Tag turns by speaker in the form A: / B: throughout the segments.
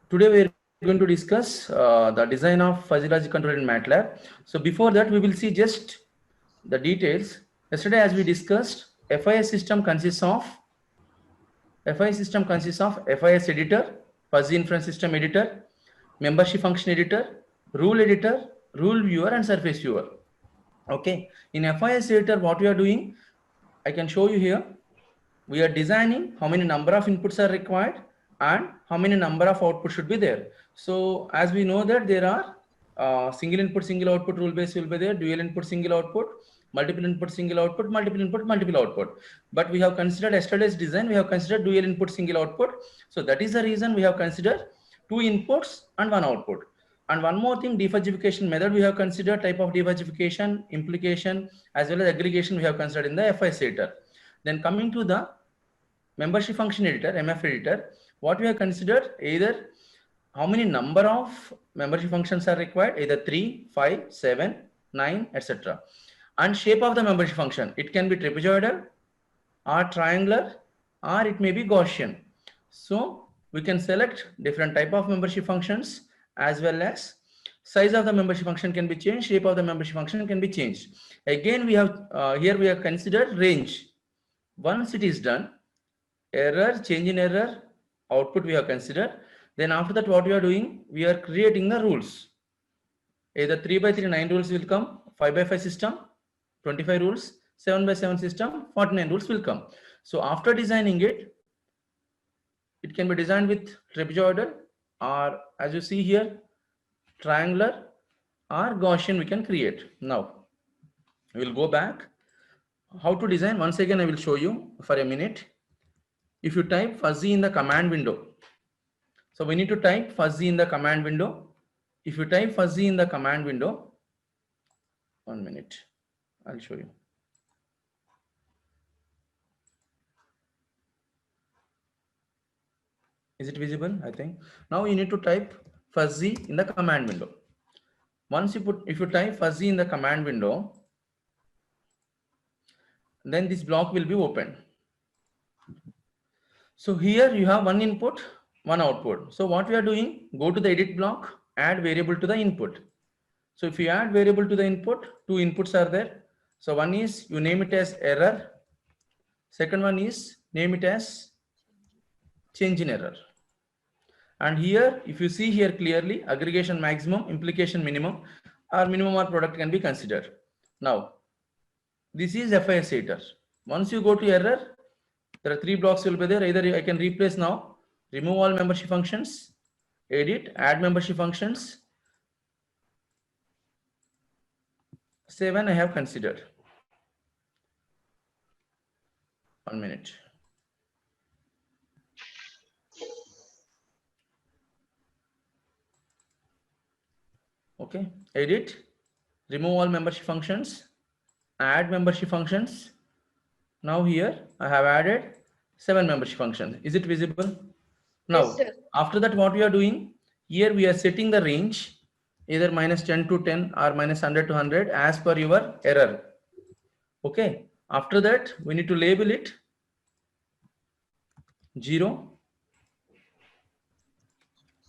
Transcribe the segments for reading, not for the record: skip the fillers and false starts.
A: Today we are going to discuss the design of fuzzy logic controller in MATLAB. So before that, we will see just the details. Yesterday, as we discussed, FIS system consists of FIS editor, fuzzy inference system editor, membership function editor, rule viewer, and surface viewer. Okay, in FIS editor, what we are doing, I can show you here. We are designing how many number of inputs are required and how many number of outputs should be there. So as we know that there are single input single output rule base will be there, dual input single output, multiple input single output, multiple input multiple output. But we have considered yesterday's design, we have considered dual input single output. So that is the reason we have considered two inputs and one output. And one more thing, defuzzification method we have considered, type of defuzzification, implication, as well as aggregation we have considered in the FIS editor. Then coming to the membership function editor, MF editor, what we have considered, either how many number of membership functions are required, either 3, 5, 7, 9, etc. And shape of the membership function, it can be trapezoidal or triangular or it may be Gaussian. So we can select different type of membership functions, as well as size of the membership function can be changed, shape of the membership function can be changed. Again, we have here we have considered range. Once it is done, error, change in error, output we have considered. Then after that, what we are doing, we are creating the rules. Either 3 by 3 9 rules will come, 5 by 5 system 25 rules, 7 by 7 system 49 rules will come. So after designing it, it can be designed with trapezoidal, or as you see here, triangular or Gaussian we can create. Now we will go back. How to design, once again I will show you for a minute. If you type fuzzy in the command window, so we need to type fuzzy in the command window. If you type fuzzy in the command window, 1 minute, I'll show you. Is it visible? I think. Now you need to type fuzzy in the command window. Once you put, if you type fuzzy in the command window, then this block will be opened. So here you have one input, one output. So what we are doing, go to the edit block, add variable to the input. So if you add variable to the input, two inputs are there. So one is you name it as error. Second one is name it as change in error. And here, if you see here clearly, aggregation maximum, implication minimum, or minimum or product can be considered. Now, this is FIS editor. Once you go to error, there are three blocks will be there. Either I can replace now, remove all membership functions, edit, add membership functions. 7 I have considered. 1 minute. Okay, edit, remove all membership functions, add membership functions. Now here I have added 7 membership functions. Is it visible? Now,
B: Yes, sir.
A: after that, what we are doing here, we are setting the range either minus 10 to 10 or minus 100 to 100 as per your error. Okay. After that, we need to label it 0,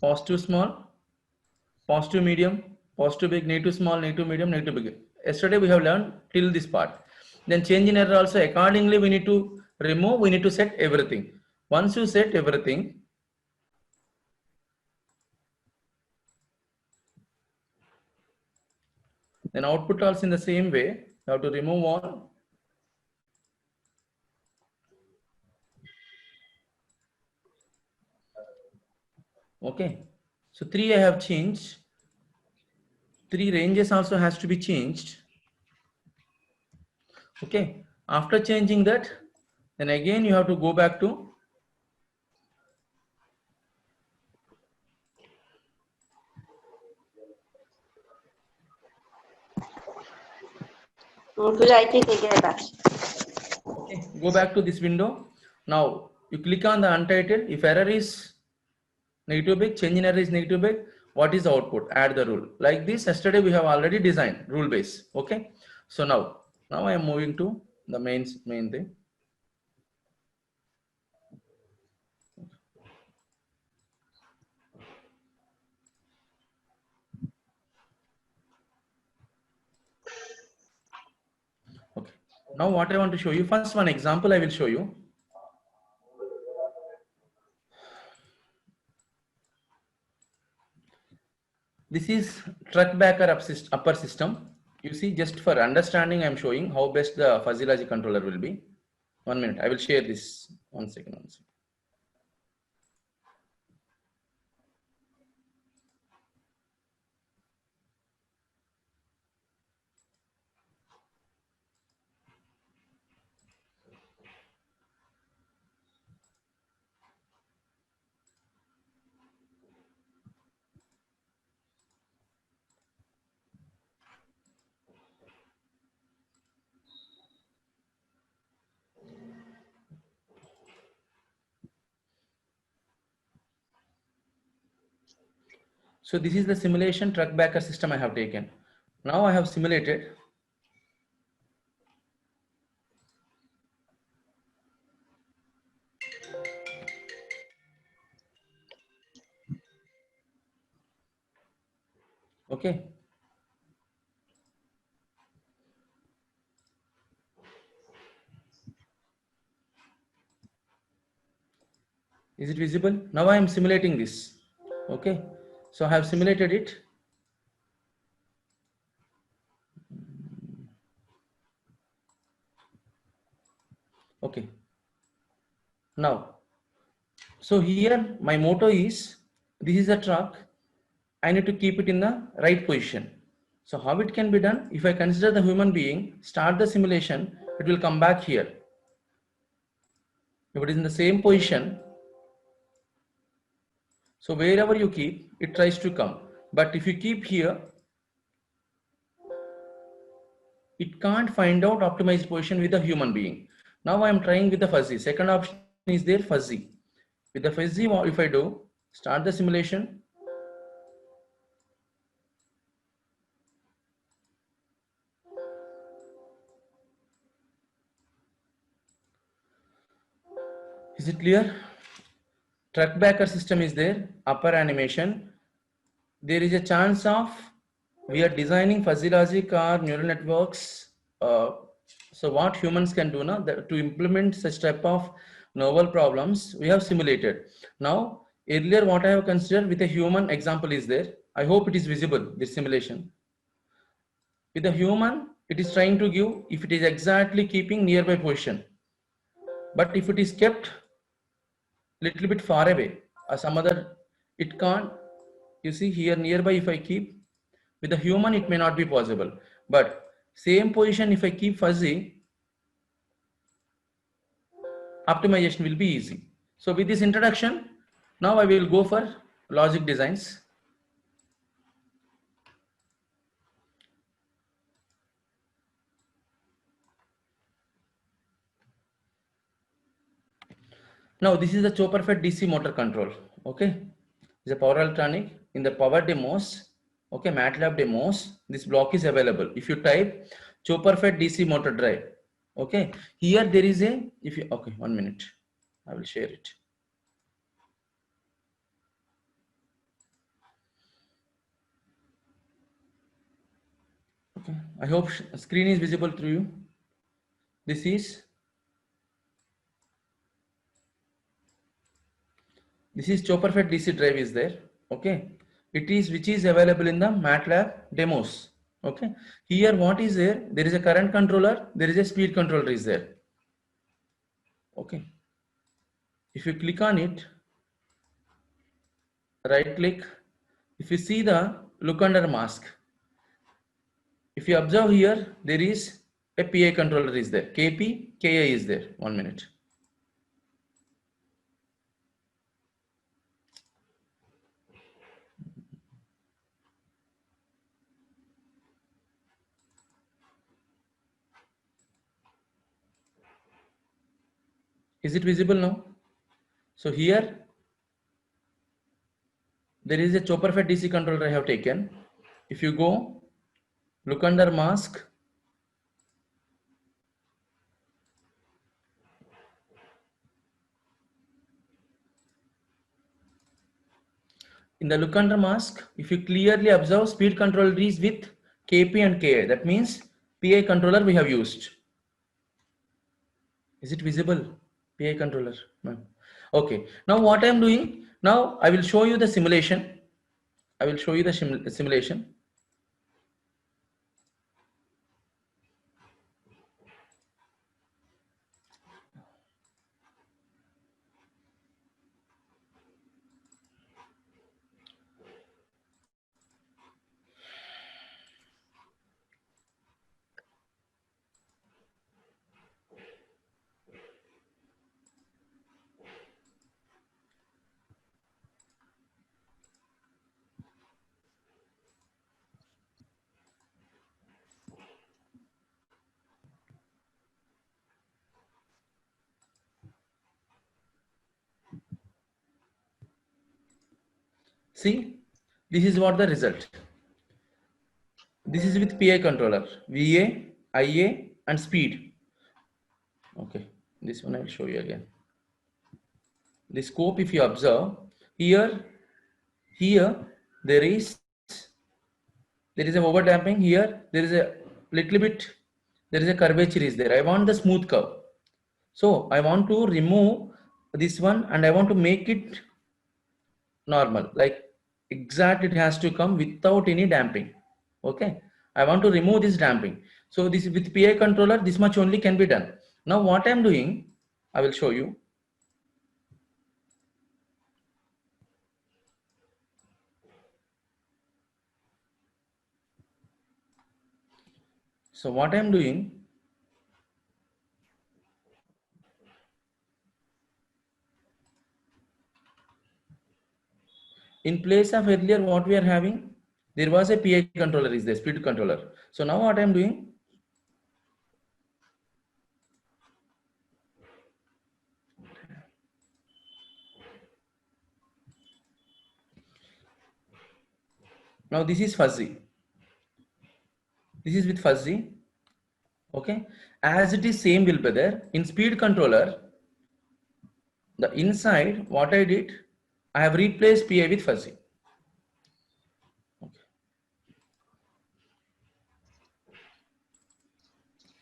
A: positive small, positive medium, positive big, negative small, negative medium, negative big. Yesterday we have learned till this part. Then change in error also accordingly we need to remove, we need to set everything. Once you set everything, then output also in the same way, you have to remove all. Okay. So 3 I have changed. 3 ranges also has to be changed. Okay. After changing that, then again you have to go back to okay, go back to this window. Now you click on the untitled. If error is negative big, change in error is negative big, what is the output? Add the rule. Like this, yesterday we have already designed rule base. Okay. So now I am moving to the main thing. Now what I want to show you, first one example I will show you. This is truck backer upper system. You see, just for understanding, I'm showing how best the fuzzy logic controller will be. 1 minute, I will share this. 1 second, 1 second. So this is the simulation truck backer system I have taken. Now I have simulated. Okay. Is it visible? Now I am simulating this. Okay. So I have simulated it. Okay. Now, so here my motto is, this is a truck. I need to keep it in the right position. So how it can be done? If I consider the human being, start the simulation, it will come back here. If it is in the same position, so wherever you keep, it tries to come. But if you keep here, it can't find out optimized position with the human being. Now I am trying with the fuzzy. Second option is there, fuzzy. With the fuzzy, if I do, start the simulation. Is it clear? Truck backer system is there, upper animation. There is a chance of we are designing fuzzy logic or neural networks. So what humans can do now to implement such type of novel problems, we have simulated. Now, earlier what I have considered with a human example is there. I hope it is visible, this simulation. With a human, it is trying to give if it is exactly keeping nearby position. But if it is kept little bit far away or some other, it can't. You see here nearby, if I keep with a human, it may not be possible, but same position if I keep fuzzy, optimization will be easy. So with this introduction, now I will go for logic designs. Now this is the Chopper-fed DC motor control. Okay, it's a power electronic. In the power demos, okay, MATLAB demos, this block is available. If you type Chopper-fed DC motor drive, okay, here there is a, if you, okay, 1 minute, I will share it. Okay, I hope screen is visible through you. This is Chopper-fed DC drive is there. Okay, it is which is available in the MATLAB demos. Okay, here what is there? There is a current controller, there is a speed controller is there. Okay, if you click on it, right click, if you see the look under mask, if you observe here, there is a PI controller is there, KP, KI is there. 1 minute. Is it visible now? So here there is a Chopper-fed DC controller I have taken. If you go look under mask, in the look under mask, if you clearly observe, speed controller is with KP and KI. That means PI controller we have used. Is it visible? PI controller. No. Okay. Now what I am doing? Now I will show you the simulation. I will show you the simulation. See, this is what the result. This is with PI controller, VA, IA, and speed. Okay, this one I will show you again. The scope, if you observe here, there is a overdamping. Here there is a little bit, there is a curvature is there. I want the smooth curve, so I want to remove this one and I want to make it normal, like exact. It has to come without any damping. Okay, I want to remove this damping. So this with PI controller, this much only can be done. Now what I am doing, I will show you. So what I am doing, in place of earlier what we are having, there was a PI controller is there, speed controller. So now what I am doing, now this is fuzzy. This is with fuzzy. Okay, as it is same will be there in speed controller. The inside what I did, I have replaced PI with fuzzy. Okay.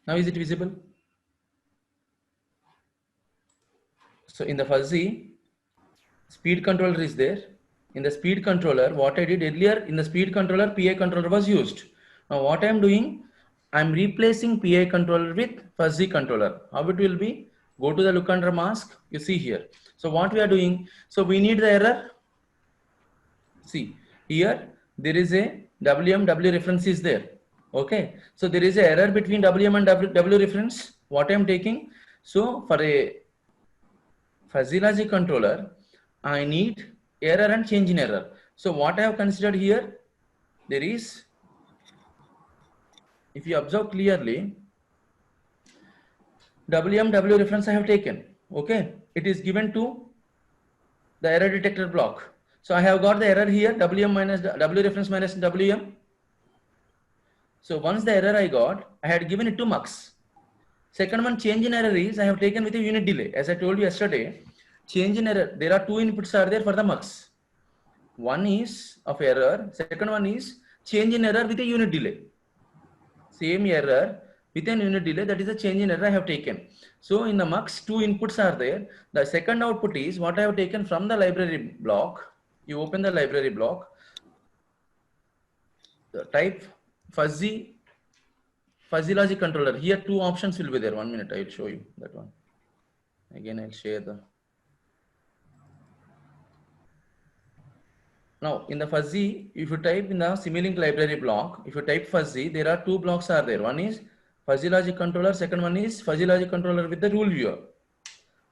A: Now is it visible? So in the fuzzy, speed controller is there. In the speed controller, what I did earlier, in the speed controller, PI controller was used. Now what I am doing, I am replacing PI controller with fuzzy controller. How it will be? Go to the look under mask, you see here. So what we are doing, so we need the error. See here, there is a W reference is there. Okay, so there is a error between WM and W reference. What I am taking, so for a fuzzy logic controller, I need error and change in error. So what I have considered here, there is, if you observe clearly, W reference I have taken. Okay, it is given to the error detector block. So I have got the error here, WM minus W reference minus WM. So once the error I got, I had given it to mux. Second one, change in error is I have taken with a unit delay. As I told you yesterday, change in error, there are two inputs are there for the mux. One is of error, second one is change in error with a unit delay. Same error with an unit delay, that is a change in error I have taken. So in the mux, two inputs are there. The second output is what I have taken from the library block. You open the library block, type fuzzy logic controller. Here two options will be there. 1 minute, I will show you that one. Again, I'll share the. Now in the fuzzy, if you type in the Simulink library block, if you type fuzzy, there are two blocks are there. One is fuzzy logic controller, second one is fuzzy logic controller with the rule viewer.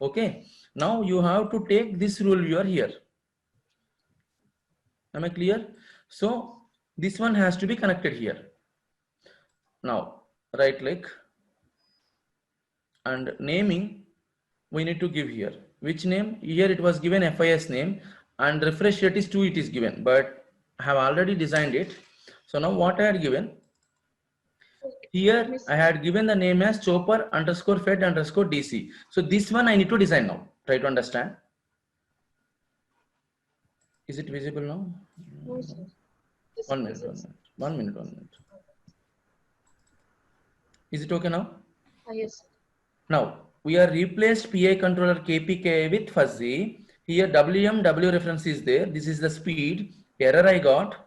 A: Okay, now you have to take this rule viewer here. Am I clear? So this one has to be connected here. Now right click and naming we need to give here. Which name? Here it was given FIS name and refresh rate is 2, it is given, but I have already designed it. So now what I had given here, I had given the name as chopper underscore fed underscore DC. So this one I need to design now. Try to understand. Is it visible now?
B: No, sir.
A: 1 minute, 1 minute, 1 minute, 1 minute. Is it okay now?
B: Yes, sir.
A: Now we are replaced PI controller KPK with fuzzy. Here WM, W reference is there. This is the speed. Error I got.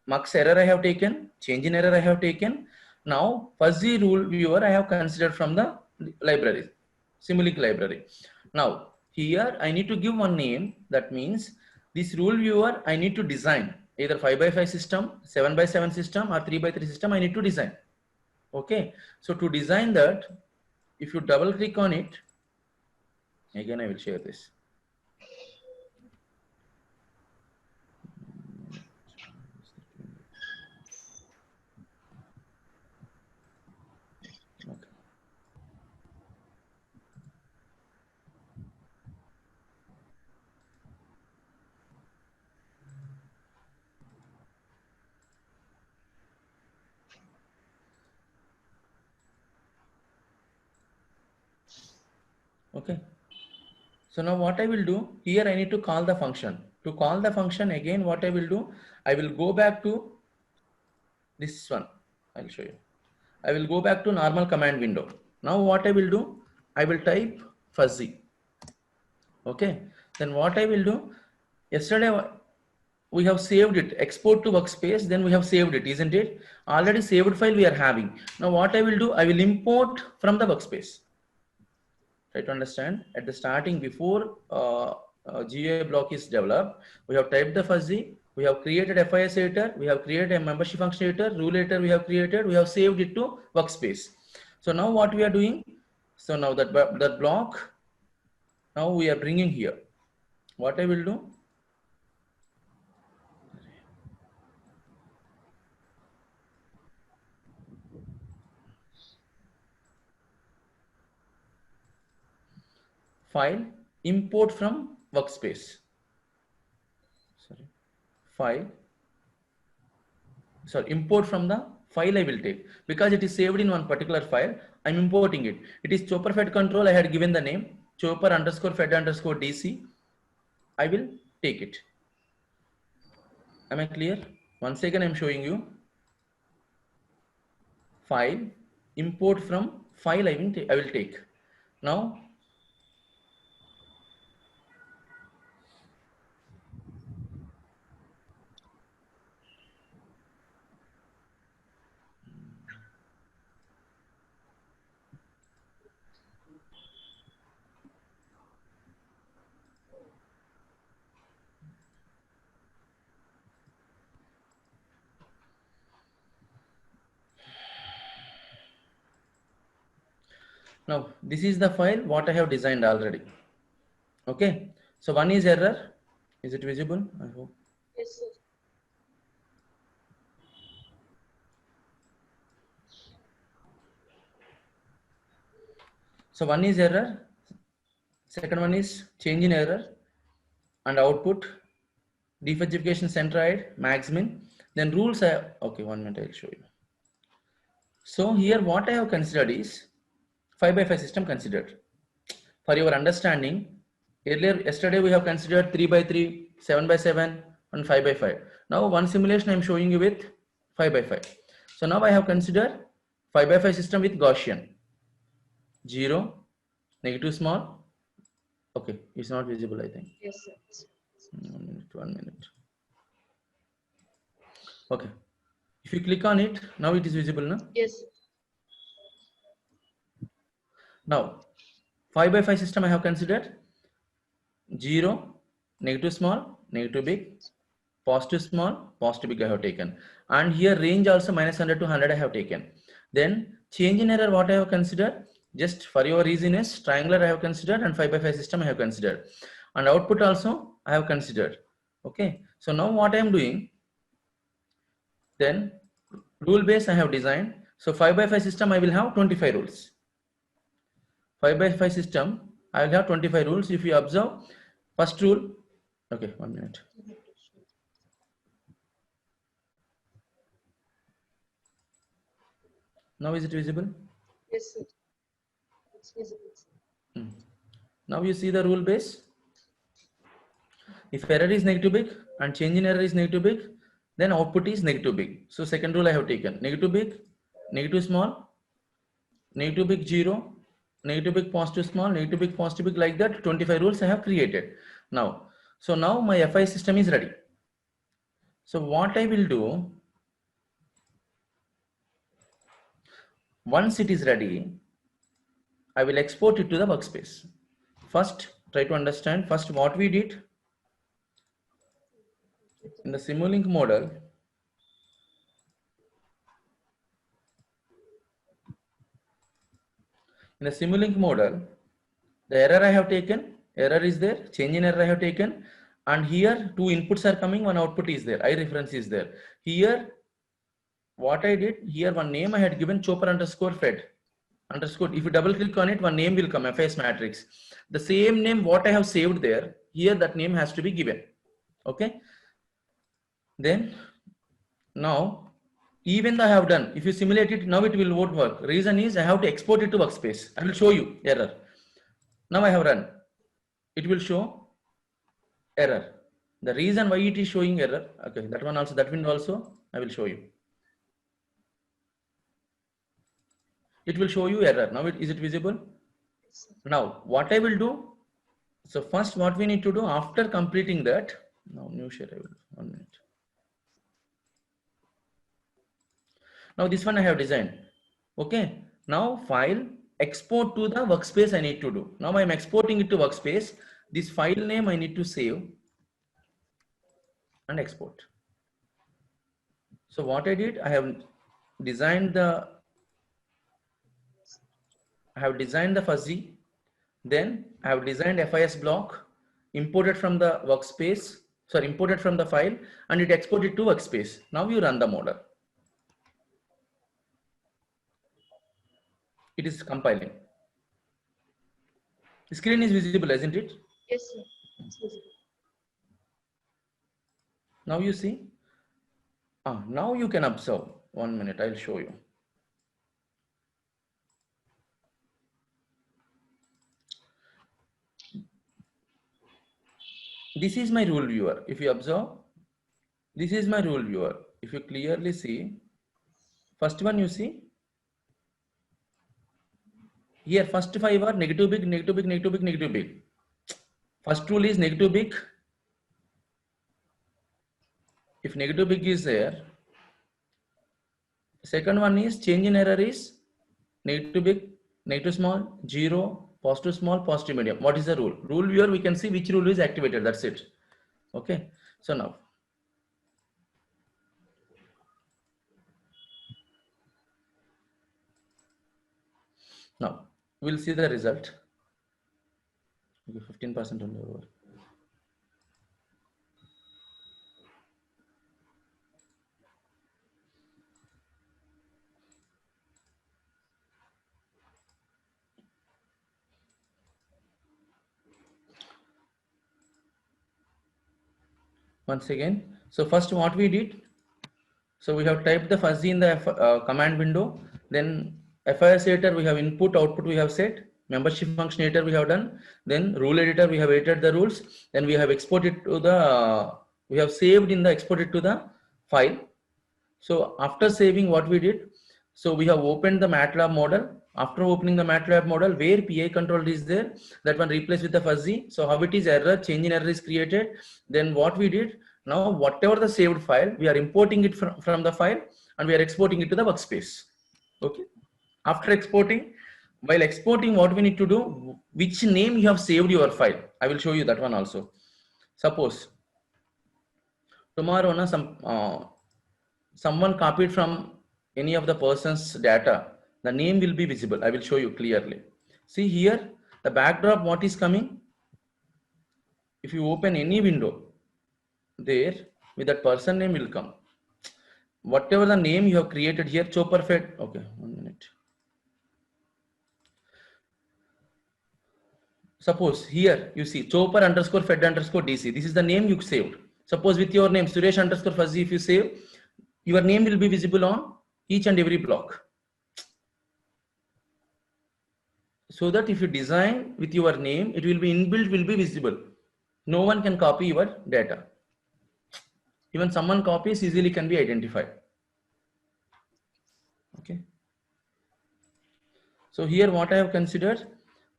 A: Mux error I have taken. Change in error I have taken. Now fuzzy rule viewer I have considered from the library, Simulink library. Now here I need to give one name. That means this rule viewer I need to design either 5x5 system, 7x7 system, or 3x3 system. I need to design. Okay, so to design that, if you double click on it, again I will share this. Okay. Okay. So now what I will do here, I need to call the function. To call the function again, what I will do, I will go back to this one. I'll show you. I will go back to normal command window. Now what I will do, I will type fuzzy. Okay. Then what I will do, yesterday we have saved it, export to workspace, then we have saved it, isn't it? Already saved file we are having. Now what I will do, I will import from the workspace. Try to understand. At the starting, before GUI block is developed, we have typed the fuzzy, we have created FIS editor, we have created a membership function editor, rule editor we have created, we have saved it to workspace. So now what we are doing, so now that block, now we are bringing here. What I will do, file, import from workspace. Sorry, file. Sorry, import from the file I will take, because it is saved in one particular file. I'm importing it. It is chopper fed control. I had given the name chopper underscore fed underscore DC. I will take it. Am I clear? Once again, I'm showing you file, import from file I will take. Now, this is the file what I have designed already. Okay. So one is error. Is it visible? I hope.
B: Yes, sir.
A: So one is error. Second one is change in error and output, defuggification centroid, maxmin. Then rules are okay. 1 minute, I'll show you. So here what I have considered is 5x5 system considered. For your understanding, yesterday we have considered 3x3, 7x7 and 5x5. Now one simulation I am showing you with 5x5. So now I have considered 5x5 system with Gaussian. 0, negative small. Okay, it's not visible I think.
B: Yes, sir.
A: 1 minute. Okay. If you click on it, now it is visible, no?
B: Yes, sir.
A: Now, 5x5 system I have considered 0, negative small, negative big, positive small, positive big I have taken. And here range also -100 to 100 I have taken. Then change in error what I have considered, just for your easiness, triangular I have considered and 5x5 system I have considered. And output also I have considered. Okay. So now what I am doing, then rule base I have designed. So 5x5 system I will have 25 rules. 5x5 system I will have 25 rules. If you observe, first rule, okay, 1 minute. Now is it visible?
B: Yes, sir. It's visible.
A: Now you see the rule base. If error is negative big and change in error is negative big, then output is negative big. So second rule I have taken negative big, negative small, negative big 0, negative big, positive small, negative big, positive big, like that. 25 rules I have created. Now, so now my FI system is ready. So what I will do, once it is ready, I will export it to the workspace. First, try to understand first what we did in the Simulink model. In the Simulink model, the error I have taken, error is there, change in error I have taken, and here two inputs are coming, one output is there, I reference is there. Here, what I did, here one name I had given chopper underscore fed underscore. If you double click on it, one name will come, FS matrix. The same name what I have saved there, here that name has to be given. Okay. Then now, even though I have done, if you simulate it, now it will won't work. Reason is I have to export it to workspace. I will show you error. Now I have run. It will show error. The reason why it is showing error, okay, that one also I will show you. It will show you error. Now is it visible?
B: Yes, sir.
A: Now what I will do, so first what we need to do after completing that, now new share I will, 1 minute. Now this one I have designed. Okay, now file, export to the workspace I need to do. Now I'm exporting it to workspace. This file name I need to save and export. So what I did, I have designed the fuzzy, then I have designed FIS block, imported from the workspace, sorry, imported from the file, and it exported to workspace. Now you run the model. It is compiling. The screen is visible, isn't it?
B: Yes, sir. It's visible.
A: Now you see. Now you can observe. 1 minute, I'll show you. This is my rule viewer. If you observe, this is my rule viewer. If you clearly see, first one you see, here first 5 are negative big, negative big, negative big, negative big. First rule is negative big. If negative big is there, second one is change in error is negative big, negative small, 0, positive small, positive medium. What is the rule? Rule viewer, we can see which rule is activated. That's it. Okay. So now we'll see the result. 15% only over. Once again, so first what we did, so we have typed the fuzzy in the command window, then FIS editor we have input, output we have set, membership function editor we have done, then rule editor we have edited the rules, then we have exported to the, we have saved in the exported to the file. So after saving, what we did, so we have opened the MATLAB model. After opening the MATLAB model, where PI control is there, that one replaced with the fuzzy. So how it is error, change in error is created. Then what we did, now whatever the saved file, we are importing it from the file and we are exporting it to the workspace. Okay. After exporting, while exporting, what we need to do, which name you have saved your file. I will show you that one also. Suppose tomorrow someone copied from any of the person's data, the name will be visible. I will show you clearly. See here, the backdrop, what is coming? If you open any window, there with that person name will come. Whatever the name you have created here, chopper fed. Okay, 1 minute. Suppose here you see chopper underscore fed underscore DC. This is the name you saved. Suppose with your name Suresh underscore fuzzy, if you save, your name will be visible on each and every block. So that if you design with your name, it will be inbuilt, will be visible. No one can copy your data. Even someone copies easily can be identified. Okay. So here what I have considered,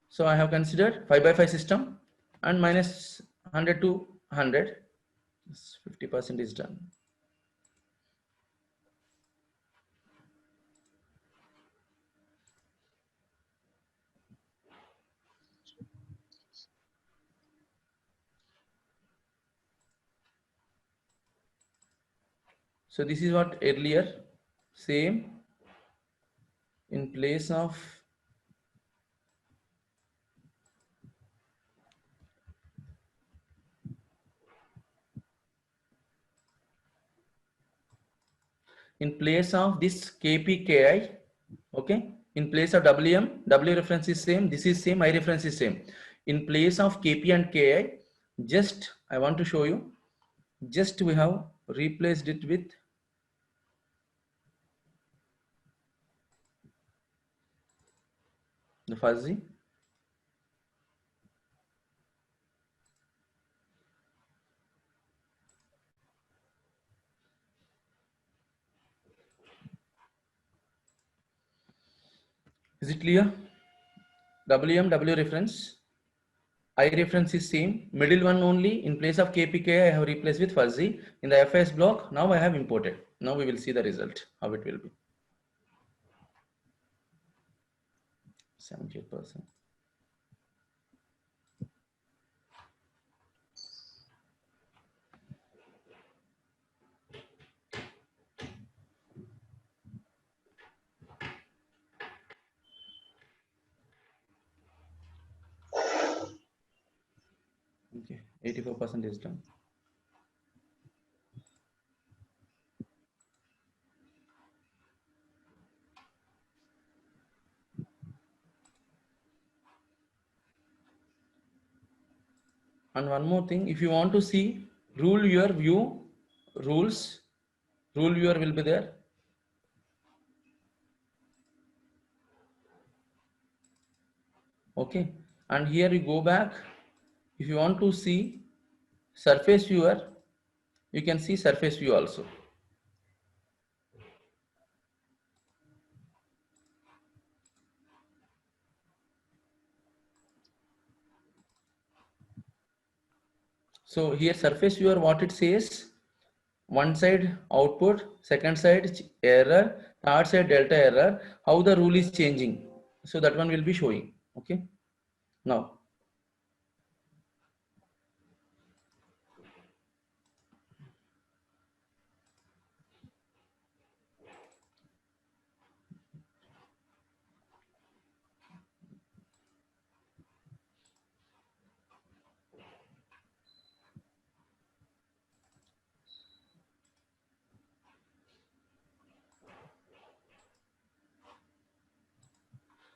A: so I have considered 5 by 5 system and minus 100 to 100, 50% is done. So this is what earlier, same, in place of this KPKI, okay, in place of WM, W reference is same, this is same, I reference is same. In place of KP and KI, just I want to show you, just we have replaced it with the fuzzy. Is it clear? WM, W reference, I reference is same, middle one only, in place of KPK I have replaced with fuzzy. In the FIS block, now I have imported. Now we will see the result, how it will be. 78%. Okay, 84% is done. And one more thing, if you want to see rule viewer view rules, rule viewer will be there. Okay, and here you go back. If you want to see surface viewer, you can see surface view also. So here surface viewer, what it says, one side output, second side error, third side delta error, how the rule is changing. So that one will be showing. Okay. Now,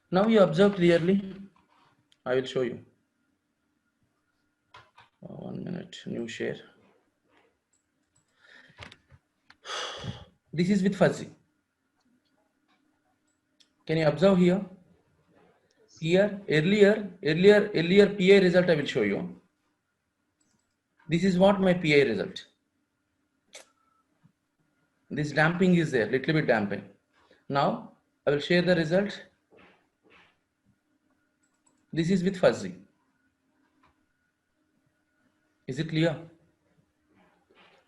A: now you observe clearly. I will show you. 1 minute, new share. This is with fuzzy. Can you observe here? Here, earlier PI result I will show you. This is what my PI result. This damping is there, little bit damping. Now I will share the result. This is with fuzzy. Is it clear?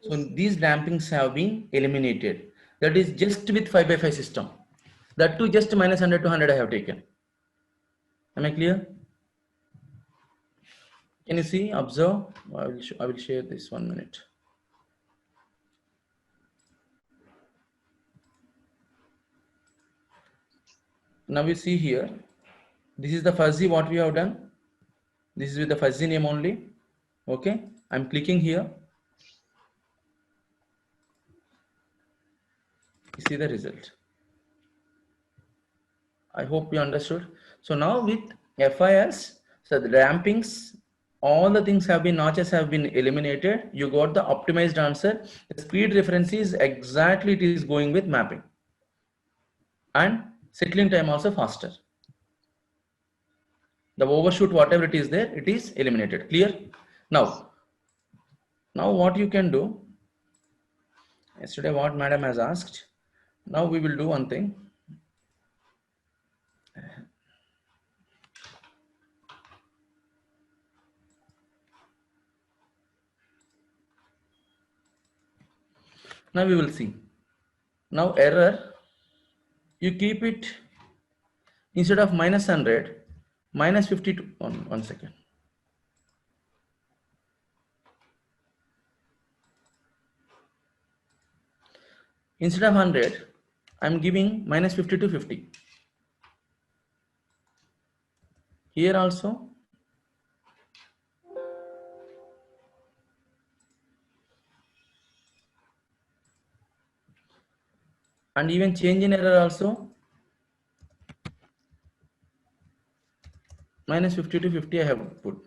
A: So these dampings have been eliminated. That is just with 5 by 5 system. That too just minus 100 to 100 I have taken. Am I clear? Can you see, observe? I will share this 1 minute. Now we see here, this is the fuzzy what we have done. This is with the fuzzy name only. Okay, I'm clicking here. You see the result. I hope you understood. So now with FIS, so the dampings, all the things have been, notches have been eliminated. You got the optimized answer. The speed reference is exactly, it is going with mapping. And settling time also faster. The overshoot, whatever it is there, it is eliminated. Clear? Now what you can do, yesterday what madam has asked, now we will do one thing. Now we will see. Now error, you keep it instead of -100, -52. One second. Instead of 100, I'm giving -50 to 50. Here also, and even change in error also, -50 to 50 I have put.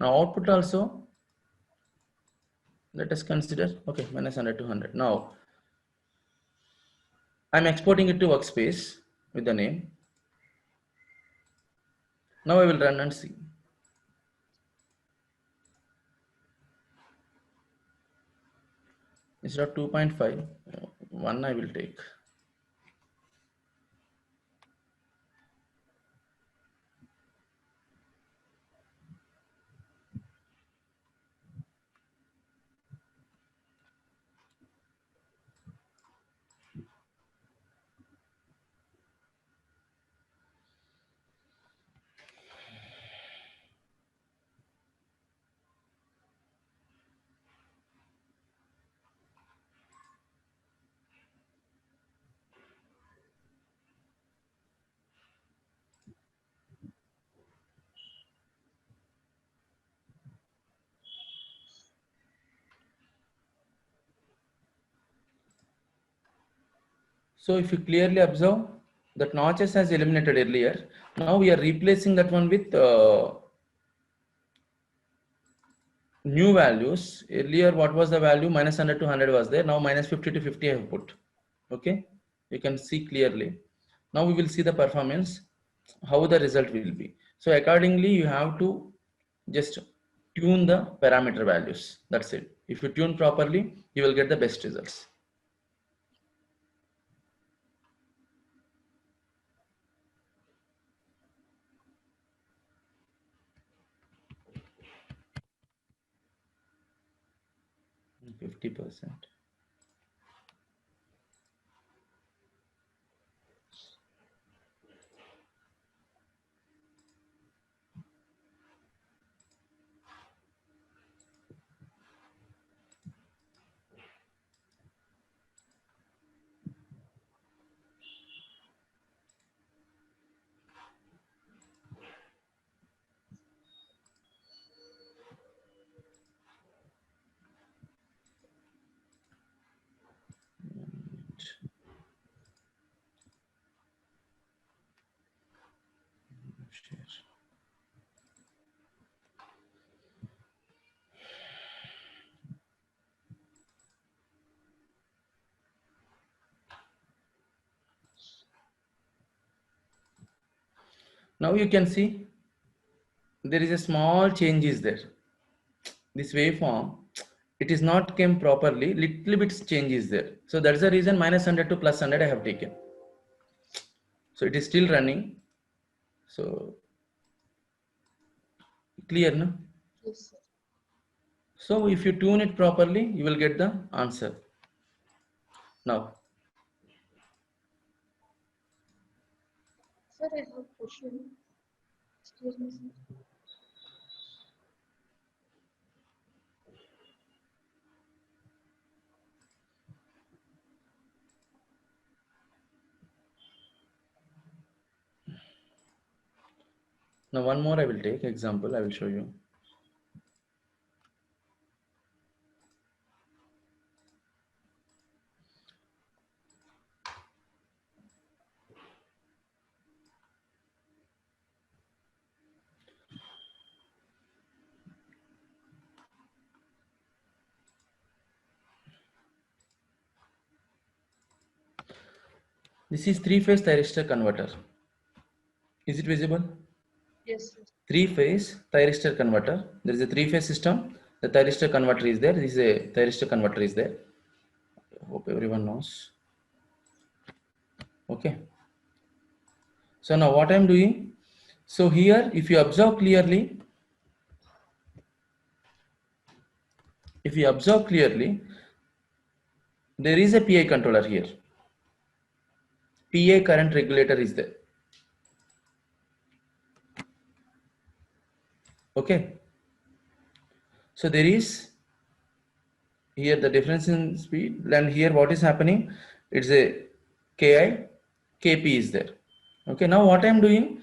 A: Now output also, let us consider, okay, -100 to 100. Now I'm exporting it to workspace with the name. Now I will run and see. Instead of 2.5, 1 I will take. So if you clearly observe that notches has eliminated earlier, now we are replacing that one with new values. Earlier, what was the value? -100 to 100 was there. Now -50 to 50 I have put. Okay, you can see clearly. Now we will see the performance, how the result will be. So accordingly, you have to just tune the parameter values. That's it. If you tune properly, you will get the best results. %50. Share. Now you can see there is a small change is there. This waveform, it is not came properly, little bit change is there. So that's the reason -100 to +100 I have taken. So it is still running. So clear, no?
B: Yes, sir.
A: So if you tune it properly, you will get the answer. Now,
B: Sir, I have a question. Excuse me, sir.
A: now one more I will take example. I will show you. This is three-phase thyristor converter. Is it visible?
B: Yes, sir.
A: Three-phase thyristor converter. There is a three-phase system. The thyristor converter is there. This is a thyristor converter is there. Hope everyone knows. Okay. So now what I'm doing? So here, if you observe clearly, there is a PI controller here. PI current regulator is there. Okay. So there is here the difference in speed, and here what is happening? It's a Ki, Kp is there. Okay. Now what I am doing,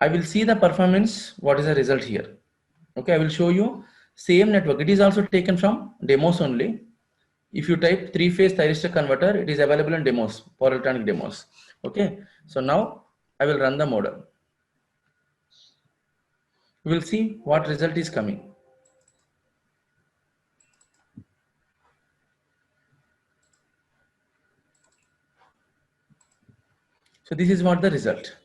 A: I will see the performance. What is the result here? Okay. I will show you same network. It is also taken from demos only. If you type three-phase thyristor converter, it is available in demos, power electronic demos. Okay. So now I will run the model. We will see what result is coming. So this is what the result.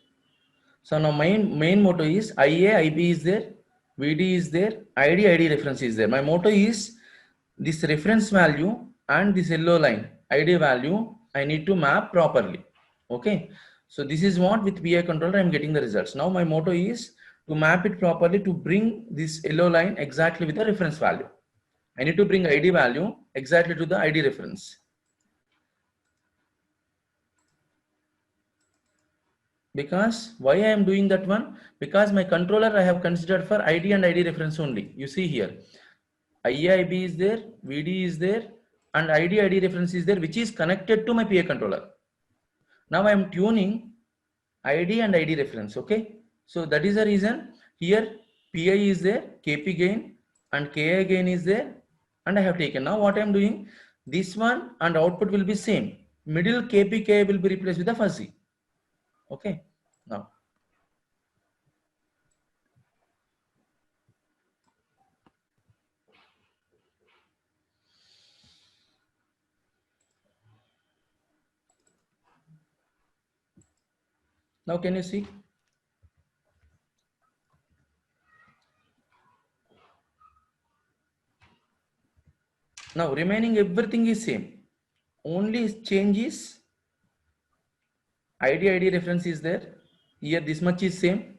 A: So now main motto is IA, IB is there, VD is there, ID reference is there. My motto is this reference value and this yellow line ID value I need to map properly. Okay. So this is what with PI controller I am getting the results. Now my motto is to map it properly to bring this yellow line exactly with the reference value. I need to bring ID value exactly to the ID reference. Because why I am doing that one? Because my controller I have considered for ID and ID reference only. You see here, IAIB is there, VD is there, and ID reference is there, which is connected to my PA controller. Now I am tuning ID and ID reference. Okay, so that is the reason here PI is there, KP gain and KI gain is there, and I have taken. Now what I am doing, this one and output will be same. Middle KP KI will be replaced with a fuzzy. Okay, now can you see? Now remaining everything is same. Only change is ID reference is there. Here this much is same.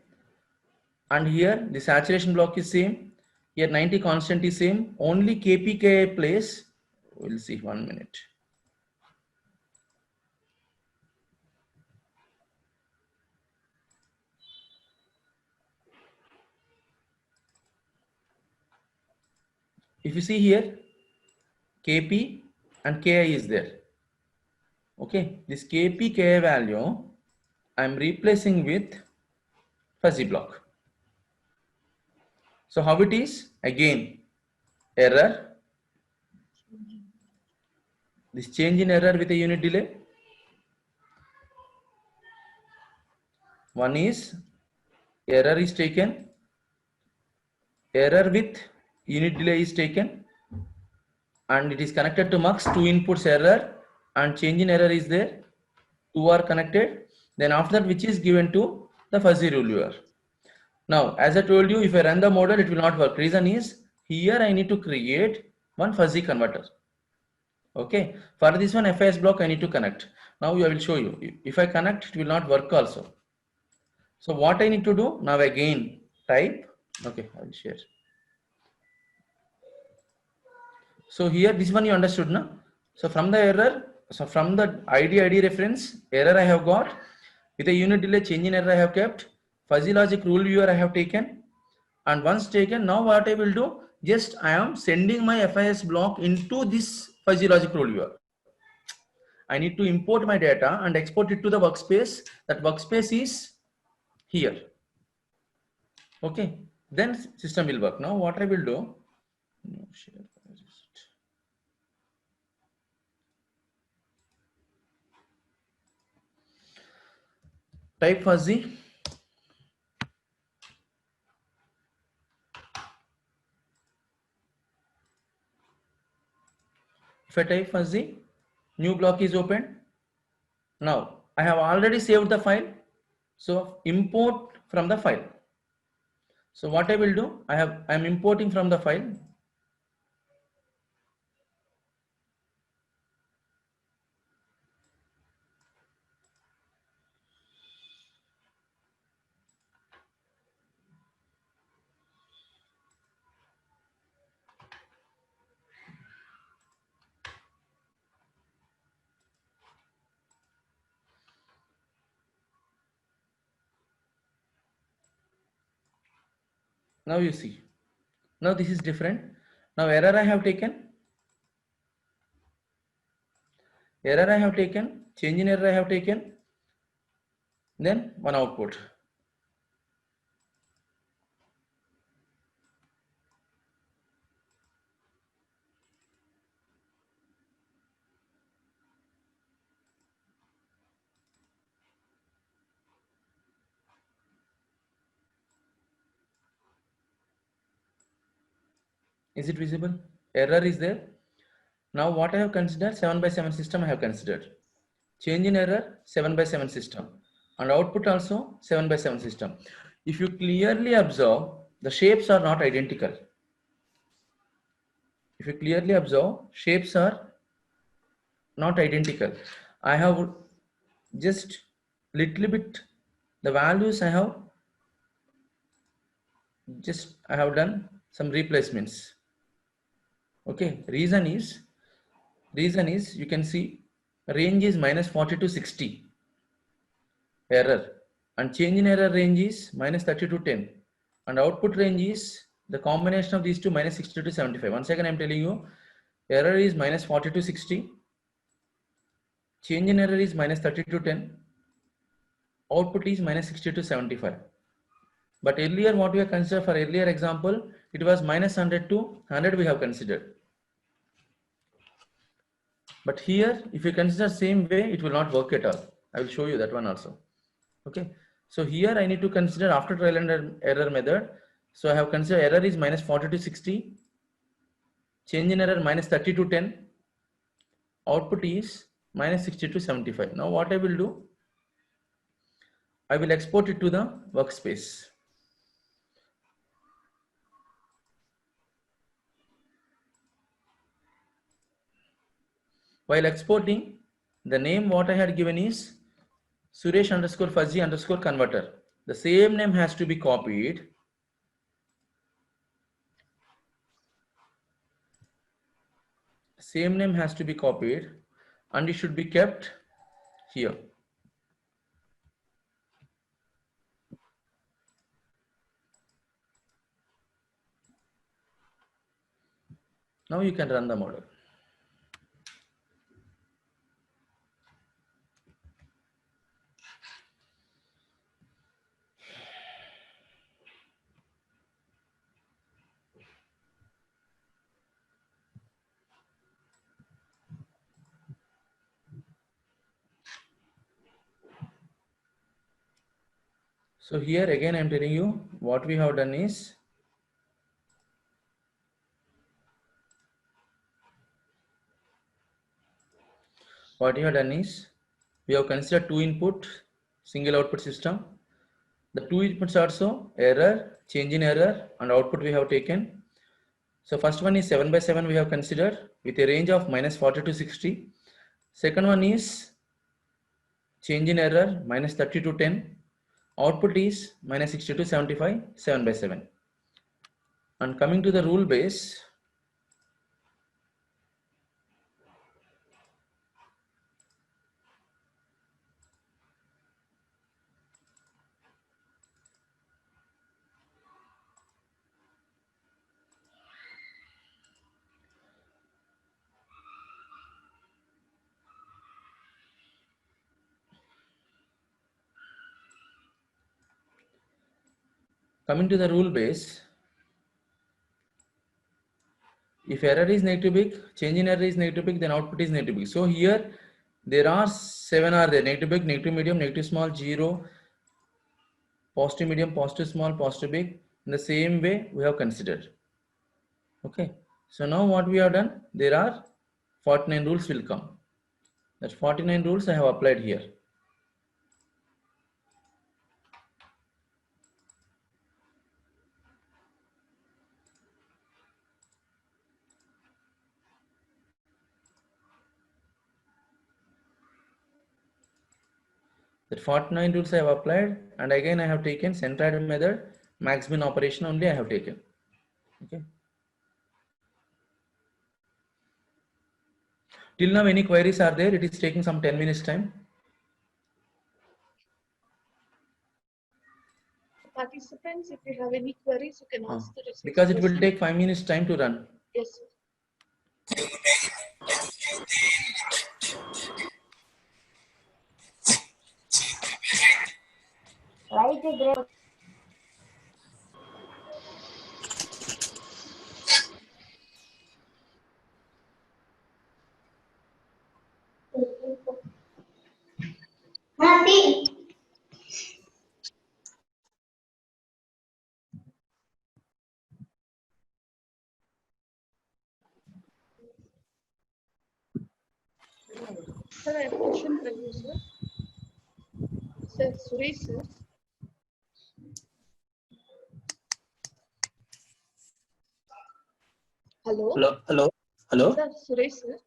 A: And here the saturation block is same. Here 90 constant is same. Only KPK place. We'll see 1 minute. If you see here, KP and KI is there. Okay, this KP KI value I'm replacing with fuzzy block. So how it is? Again, error. This change in error with a unit delay. One is error is taken. Error with unit delay is taken. And it is connected to mux. Two inputs error and change in error is there. Two are connected. Then after that, which is given to the fuzzy rule viewer. Now, as I told you, if I run the model, it will not work. Reason is here I need to create one fuzzy converter. Okay. For this one FIS block, I need to connect. Now I will show you. If I connect, it will not work also. So what I need to do now again type. Okay, I will share. So here this one you understood now. So from the error, so from the ID reference error I have got with a unit delay change in error I have kept, fuzzy logic rule viewer I have taken, and once taken, now what I will do, just I am sending my FIS block into this fuzzy logic rule viewer. I need to import my data and export it to the workspace. That workspace is here. Okay, then system will work. Now what I will do, share. Type fuzzy. If I type fuzzy, new block is opened. Now I have already saved the file. So import from the file. So what I will do, I am importing from the file. Now you see. Now this is different. Now error I have taken. Error I have taken. Change in error I have taken. Then one output. Is it visible? Error is there. Now what I have considered, 7 by 7 system I have considered. Change in error, 7 by 7 system. And output also 7 by 7 system. If you clearly observe, the shapes are not identical. If you clearly observe, shapes are not identical. I have just little bit, the values I have done some replacements. Okay, reason is you can see range is minus 40 to 60 error, and change in error range is minus 30 to 10, and output range is the combination of these two, minus 60 to 75. Once again I'm telling you, error is minus 40 to 60, change in error is minus 30 to 10, output is minus 60 to 75. But earlier what we have considered, for earlier example, it was minus 100 to 100 we have considered. But here, if you consider same way, it will not work at all. I will show you that one also. Okay. So here I need to consider after trial and error method. So I have considered error is minus 40 to 60, change in error minus 30 to 10, output is minus 60 to 75. Now what I will do, I will export it to the workspace. While exporting, the name what I had given is Suresh underscore fuzzy underscore converter. The same name has to be copied. Same name has to be copied and it should be kept here. Now you can run the model. So here again I'm telling you what we have done is we have considered two input single output system. The two inputs also error, change in error, and output we have taken. So first one is 7 by 7 we have considered with a range of minus 40 to 60. Second one is change in error minus 30 to 10. Output is minus 60 to 75, 7 by 7. And coming to the rule base, if error is negative big, change in error is negative big, then output is negative big. So here there are 7 are there: negative big, negative medium, negative small, 0, positive medium, positive small, positive big. In the same way we have considered. Okay. So now what we have done, there are 49 rules will come. That 49 rules I have applied here. That 49 rules I have applied, and again I have taken centroid method, max min operation only I have taken. Okay. Till now any queries are there? It is taking some 10 minutes time.
B: participants, if you have any queries, you can ask the research
A: Because it will
B: person.
A: take 5 minutes time to run.
B: Yes, sir.
C: Write a great.
B: Sir, I have a question for you, sir. Sir, Suresh, sir. Hello?
D: Hello.
B: Sir, Suresh, sir.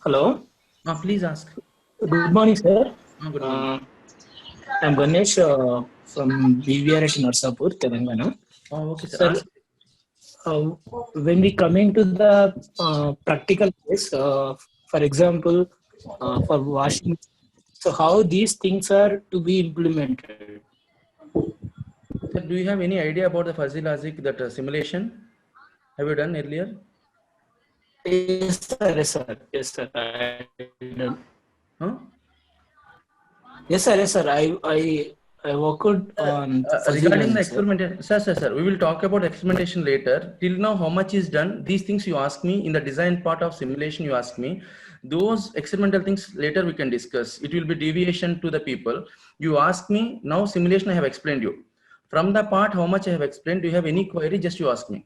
D: Hello.
A: Please ask.
D: Good morning, sir.
A: Good morning.
D: I'm Ganesh from BVR at Narsapur, Telangana.
A: Okay, sir.
D: Sir,
A: Ask.
D: when we come into the practical case, for example, for washing, so how these things are to be implemented?
A: Sir, do you have any idea about the fuzzy logic, that simulation? Have you done earlier?
D: Yes, sir. Yes, sir. Yes, sir.
A: Huh?
D: Yes, sir. Yes, sir. I worked on fuzzy
A: Regarding the
D: logic, sir.
A: experimentation, sir, we will talk about experimentation later. Till now, how much is done? These things you ask me in the design part of simulation. You ask me those experimental things later. We can discuss. It will be deviation to the people. You ask me now. Simulation I have explained you. From the part how much I have explained. Do you have any query? Just you ask me.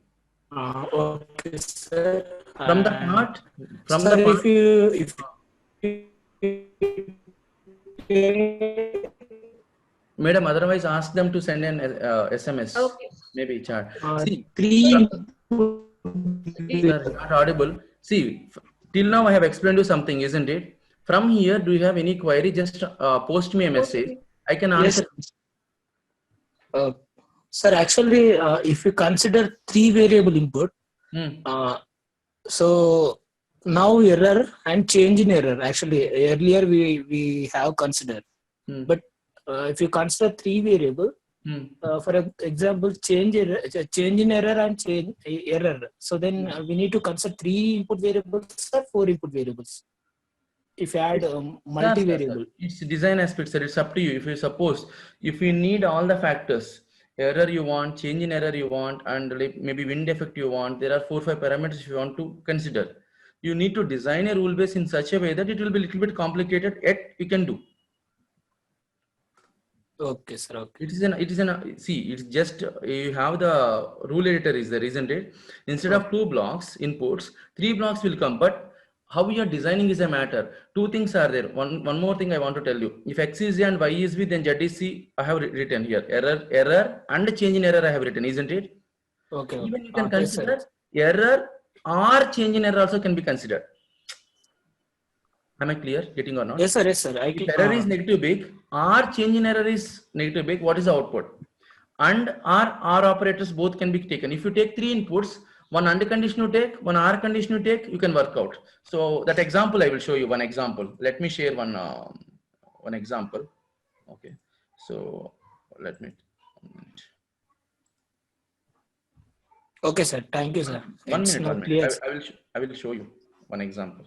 D: Okay, sir.
A: From the
D: And
A: part, from
D: sir,
A: the part.
D: if you
A: Madam, otherwise ask them to send an SMS,
B: Okay.
A: maybe chat. See,
D: three
A: sir, not audible. See, till now I have explained you something, isn't it? From here, do you have any query? Just post me a message. I can
D: yes,
A: answer.
D: uh, sir. Actually, if you consider three variable input,
A: Hmm.
D: so now error and change in error. Actually, earlier we have considered,
A: Hmm.
D: but if you consider three variable,
A: Hmm.
D: for example, change in error and change error. So then we need to consider three input variables or four input variables. If you add
A: Sir.
D: multi-variable.
A: It's design aspect, sir. It's up to you. If you suppose, if you need all the factors, error you want, change in error you want, and like maybe wind effect you want, there are 4 or 5 parameters you want to consider. You need to design a rule base in such a way that it will be a little bit complicated, yet we can do.
D: Okay, sir. Okay.
A: See, it's just you have the rule editor is there, isn't it? Instead of 2 blocks inputs, 3 blocks will come, but how you are designing is a matter. 2 things are there. One more thing I want to tell you. If X is A and Y is B, then Z is C, I have written here. Error and change in error I have written, isn't it?
D: Okay.
A: Even you can
D: Yes, sir.
A: consider error or change in error also can be considered. Am I clear? Getting or not?
D: Yes, sir. Yes, sir.
A: If error is negative big or change in error is negative big, what is the output? And or operators both can be taken. If you take 3 inputs, one AND condition you take, one OR condition you take, you can work out. So that example I will show you one example. Let me share one example. Okay, so let me.
D: Okay, sir. Thank you, sir. It's now
A: 1 minute.
D: clear.
A: I will show you one example.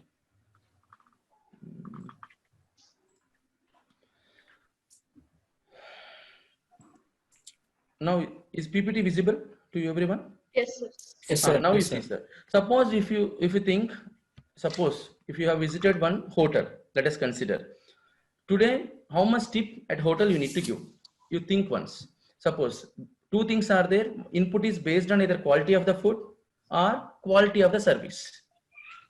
A: Now is PPT visible to you, everyone?
B: Yes, sir.
D: Yes, sir.
A: Now you
D: Yes,
A: see,
D: sir.
A: sir. Suppose if you think, suppose if you have visited one hotel, let us consider. Today, how much tip at hotel you need to give? You think once. Suppose 2 things are there. Input is based on either quality of the food or quality of the service.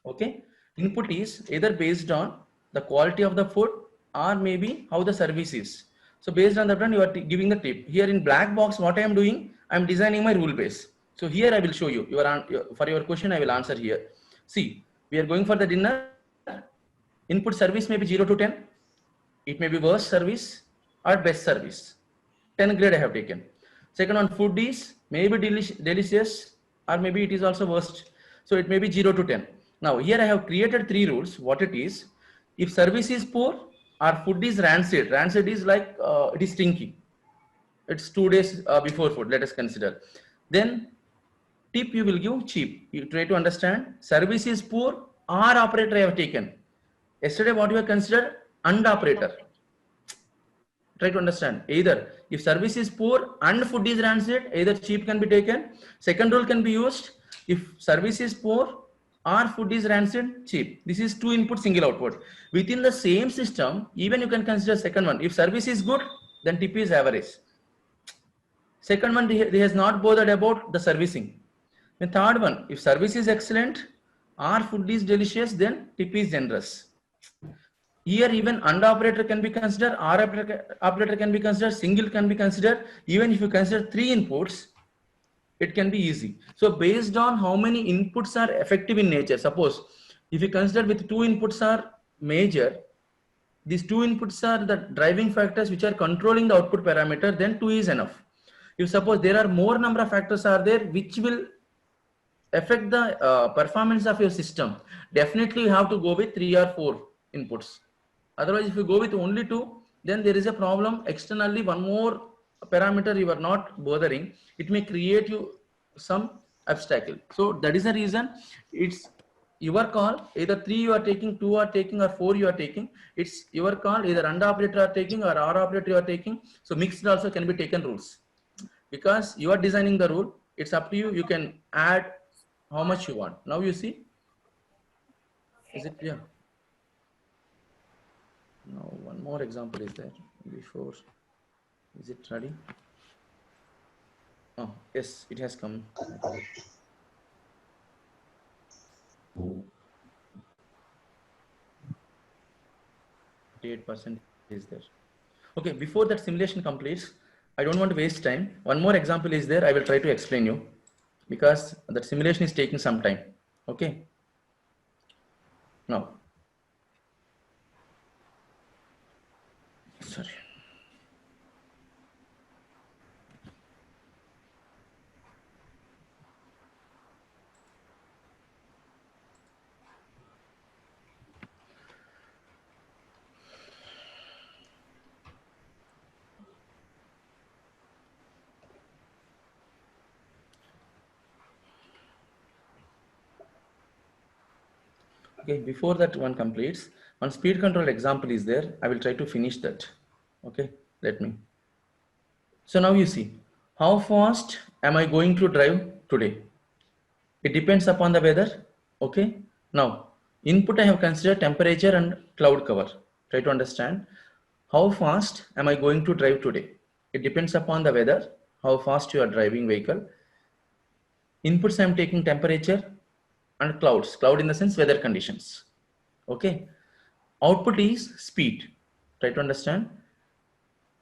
A: Okay. Input is either based on the quality of the food or maybe how the service is. So based on that one, you are giving the tip. Here in black box, what I am doing, I am designing my rule base. So here I will show you. For your question, I will answer here. See, we are going for the dinner. Input service may be 0 to 10. It may be worst service or best service. 10 grade I have taken. Second one, food is maybe delicious or maybe it is also worst. So it may be 0 to 10. Now here I have created 3 rules. What it is, if service is poor or food is rancid, rancid is like it is stinky. It's 2 days before food, let us consider. Then tip you will give cheap. You try to understand, service is poor or operator I have taken. Yesterday what you have considered, and operator. Try to understand, either if service is poor and food is rancid, either cheap can be taken. Second rule can be used, if service is poor or food is rancid, cheap. This is 2 input, single output. Within the same system, even you can consider second one. If service is good, then tip is average. Second one, he has not bothered about the servicing. The third one, if service is excellent or food is delicious, then tip is generous. Here even and operator can be considered, or operator can be considered, single can be considered. Even if you consider 3 inputs, it can be easy. So based on how many inputs are effective in nature, suppose if you consider with 2 inputs are major, these 2 inputs are the driving factors which are controlling the output parameter, then 2 is enough. If suppose there are more number of factors are there which will affect the performance of your system, definitely you have to go with 3 or 4 inputs. Otherwise, if you go with only 2, then there is a problem. Externally, one more parameter you are not bothering, it may create you some obstacle. So that is the reason it's your call. Either 3 you are taking, 2 are taking, or 4 you are taking. It's your call. Either AND operator are taking or OR operator you are taking. So mixed also can be taken rules. Because you are designing the rule, it's up to you. You can add how much you want. Now you see, is it clear? Now one more example is there before. Is it ready? Oh yes, it has come. 8% is there. Okay, before that simulation completes, I don't want to waste time. One more example is there. I will try to explain you because that simulation is taking some time. Okay. Now, sorry. Okay, before that one completes, one speed control example is there. I will try to finish that. Okay, let me. So now you see, how fast am I going to drive today? It depends upon the weather. Okay, now input I have considered temperature and cloud cover. Try to understand, how fast am I going to drive today? It depends upon the weather, how fast you are driving vehicle. Inputs I am taking temperature and clouds, cloud in the sense weather conditions. Okay, output is speed. Try to understand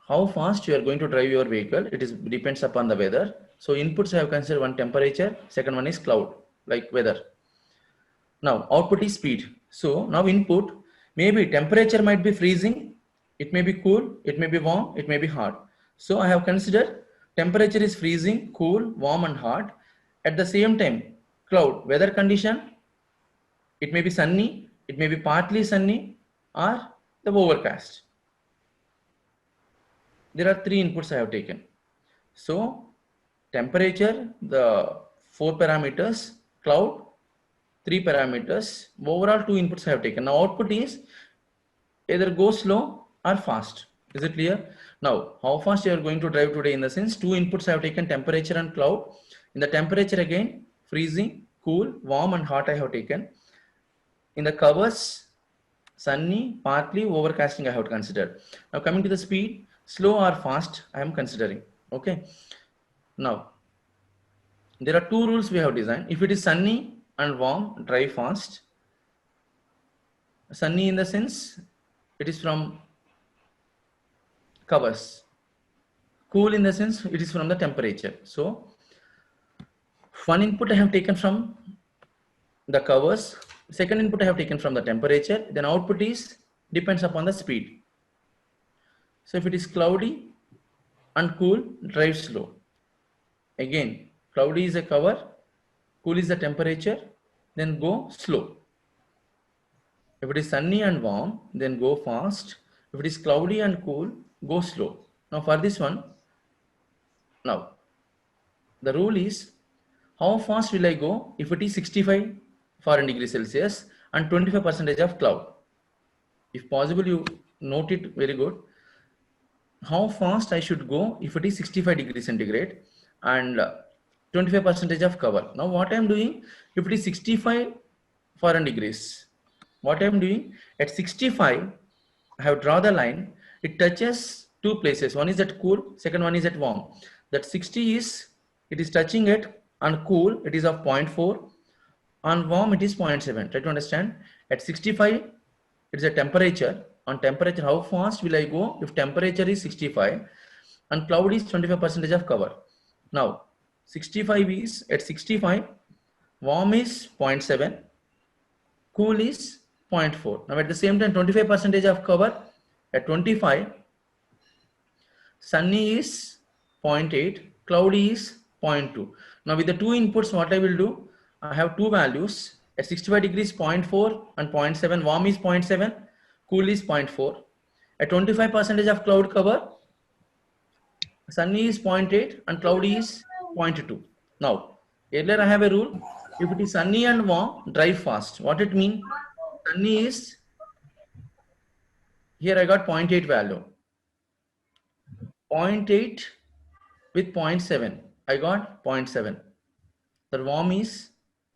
A: how fast you are going to drive your vehicle. It is depends upon the weather. So inputs I have considered, one temperature, second one is cloud, like weather. Now output is speed. So now input, maybe temperature might be freezing, it may be cool, it may be warm, it may be hot. So I have considered temperature is freezing, cool, warm and hot. At the same time, cloud, weather condition, it may be sunny, it may be partly sunny, or the overcast. There are 3 inputs I have taken. So temperature, the 4 parameters, cloud, 3 parameters, overall 2 inputs I have taken. Now output is either go slow or fast. Is it clear? Now how fast you are going to drive today, in the sense 2 inputs I have taken, temperature and cloud. In the temperature again, freezing, cool, warm and hot I have taken. In the covers, sunny, partly, overcasting I have considered. Now coming to the speed, slow or fast I am considering. Okay. Now there are 2 rules we have designed. If it is sunny and warm, drive fast. Sunny in the sense it is from covers. Cool in the sense it is from the temperature. So one input I have taken from the covers, second input I have taken from the temperature, then output is depends upon the speed. So if it is cloudy and cool, drive slow. Again, cloudy is a cover, cool is the temperature, then go slow. If it is sunny and warm, then go fast. If it is cloudy and cool, go slow. Now for this one, now the rule is how fast will I go if it is 65 foreign degrees Celsius and 25% of cloud. If possible, you note it very good. How fast I should go if it is 65 degrees centigrade and 25% of cover. Now what I am doing, if it is 65 foreign degrees, what I am doing at 65, I have drawn the line. It touches two places. One is at cool, second one is at warm. That 60 is, it is touching it on cool, it is of 0.4. On warm, it is 0.7. Try to understand. At 65, it is a temperature. On temperature, how fast will I go if temperature is 65 and cloud is 25% of cover? Now, 65 is at 65, warm is 0.7, cool is 0.4. Now, at the same time, 25% of cover at 25, sunny is 0.8, cloudy is 0.2. Now, with the two inputs, what I will do, I have two values at 65 degrees 0.4 and 0.7, warm is 0.7, cool is 0.4. At 25% of cloud cover, sunny is 0.8 and cloudy is 0.2. Now, earlier I have a rule, if it is sunny and warm, drive fast. What it means? Sunny is, here I got 0.8 value. 0.8 with 0.7, I got 0.7. The warm is,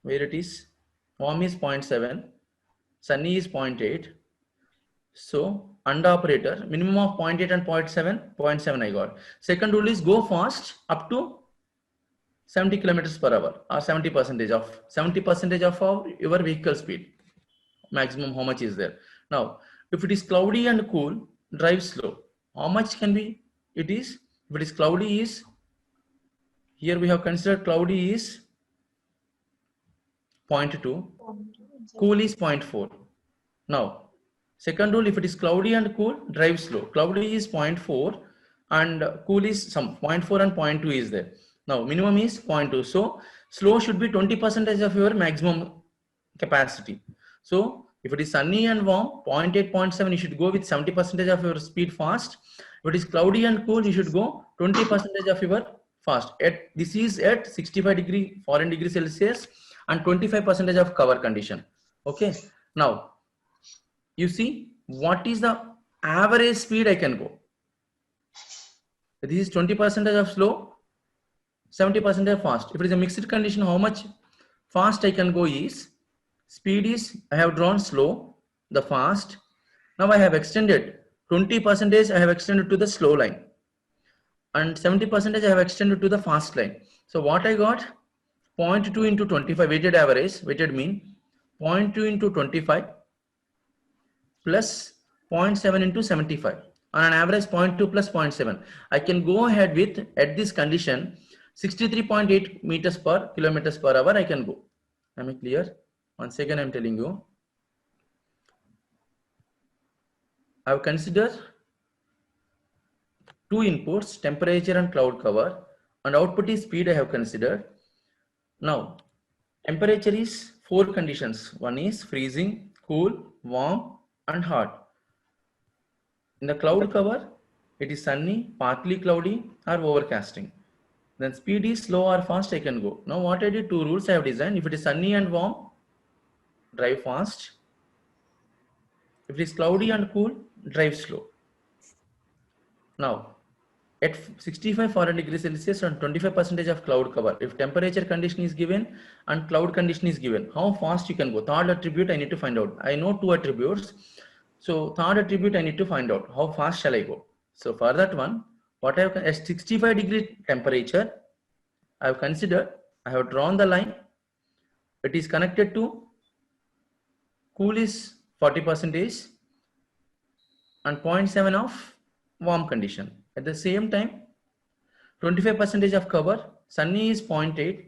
A: where it is, warm is 0.7, sunny is 0.8. So under operator, minimum of 0.8 and 0.7 I got. Second rule is go fast up to 70 kilometers per hour or 70% of your vehicle speed. Maximum how much is there. Now, if it is cloudy and cool, drive slow. How much can be? It is, if it is cloudy is, here we have considered cloudy is 0.2, cool is 0.4. Now, second rule, if it is cloudy and cool, drive slow. Cloudy is 0.4 and cool is some 0.4 and 0.2 is there. Now, minimum is 0.2. So, slow should be 20% of your maximum capacity. So, if it is sunny and warm, 0.8, 0.7, you should go with 70% of your speed fast. If it is cloudy and cool, you should go 20% of your fast. This is at 65 degree foreign degree Celsius and 25% of cover condition. Okay. Now, you see what is the average speed I can go. This is 20% of slow, 70% of fast. If it is a mixed condition, how much fast I can go is, speed is, I have drawn slow, the fast. Now I have extended 20% I have extended to the slow line and 70% I have extended to the fast line. So what I got, 0.2 into 25 weighted average, weighted mean, 0.2 into 25 plus 0.7 into 75. On an average 0.2 plus 0.7. I can go ahead with, at this condition, 63.8 meters per kilometers per hour I can go. Am I clear? Once again I am telling you. I have considered two inputs, temperature and cloud cover, and output is speed I have considered. Now, temperature is four conditions. One is freezing, cool, warm, and hot. In the cloud cover, it is sunny, partly cloudy, or overcasting. Then speed is slow or fast I can go. Now what I did, two rules I have designed. If it is sunny and warm, drive fast. If it is cloudy and cool, drive slow. Now, at 65 foreign degrees Celsius and 25% of cloud cover, if temperature condition is given and cloud condition is given, how fast you can go? Third attribute I need to find out. I know two attributes. So third attribute I need to find out. How fast shall I go? So for that one, what I have, at 65 degree temperature, I have considered, I have drawn the line. It is connected to cool is 40% and 0.7 of warm condition. At the same time, 25% of cover, sunny is 0.8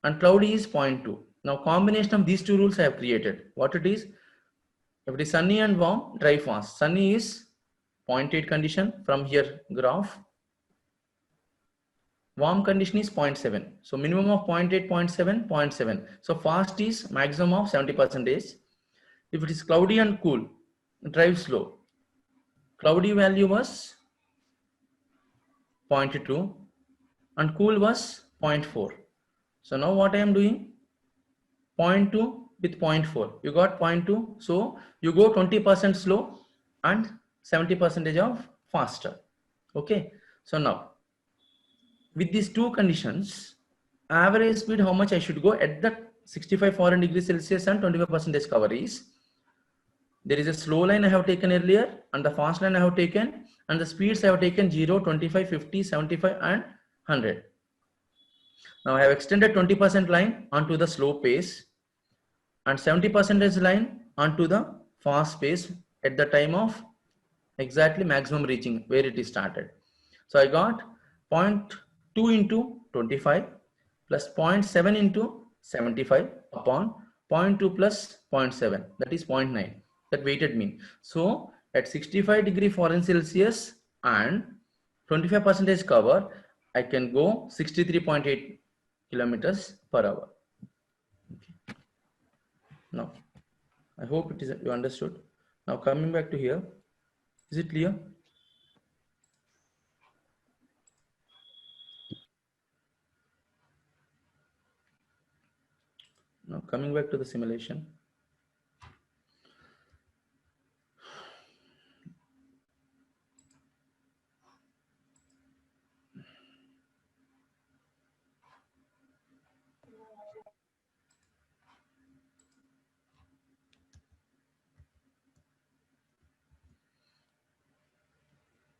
A: and cloudy is 0.2. Now combination of these two rules I have created. What it is, if it is sunny and warm, drive fast. Sunny is 0.8 condition from here graph. Warm condition is 0.7. So minimum of 0.8, 0.7, 0.7. So fast is maximum of 70%. If it is cloudy and cool, drive slow. Cloudy value was 0.2 and cool was 0.4. So now what I am doing? 0.2 with 0.4. You got 0.2. So you go 20% slow and 70% of faster. Okay. So now with these two conditions, average speed, how much I should go at the 65 foreign degrees Celsius and 25% cover is, there is a slow line I have taken earlier and the fast line I have taken, and the speeds I have taken 0, 25, 50, 75 and 100. Now I have extended 20% line onto the slow pace and 70% line onto the fast pace at the time of exactly maximum reaching where it is started. So I got 0.2 into 25 plus 0.7 into 75 upon 0.2 plus 0.7, that is 0.9, that weighted mean. So at 65 degree Fahrenheit Celsius and 25% cover, I can go 63.8 kilometers per hour. Okay. Now I hope it is you understood. Now coming back to here, is it clear? Now coming back to the simulation.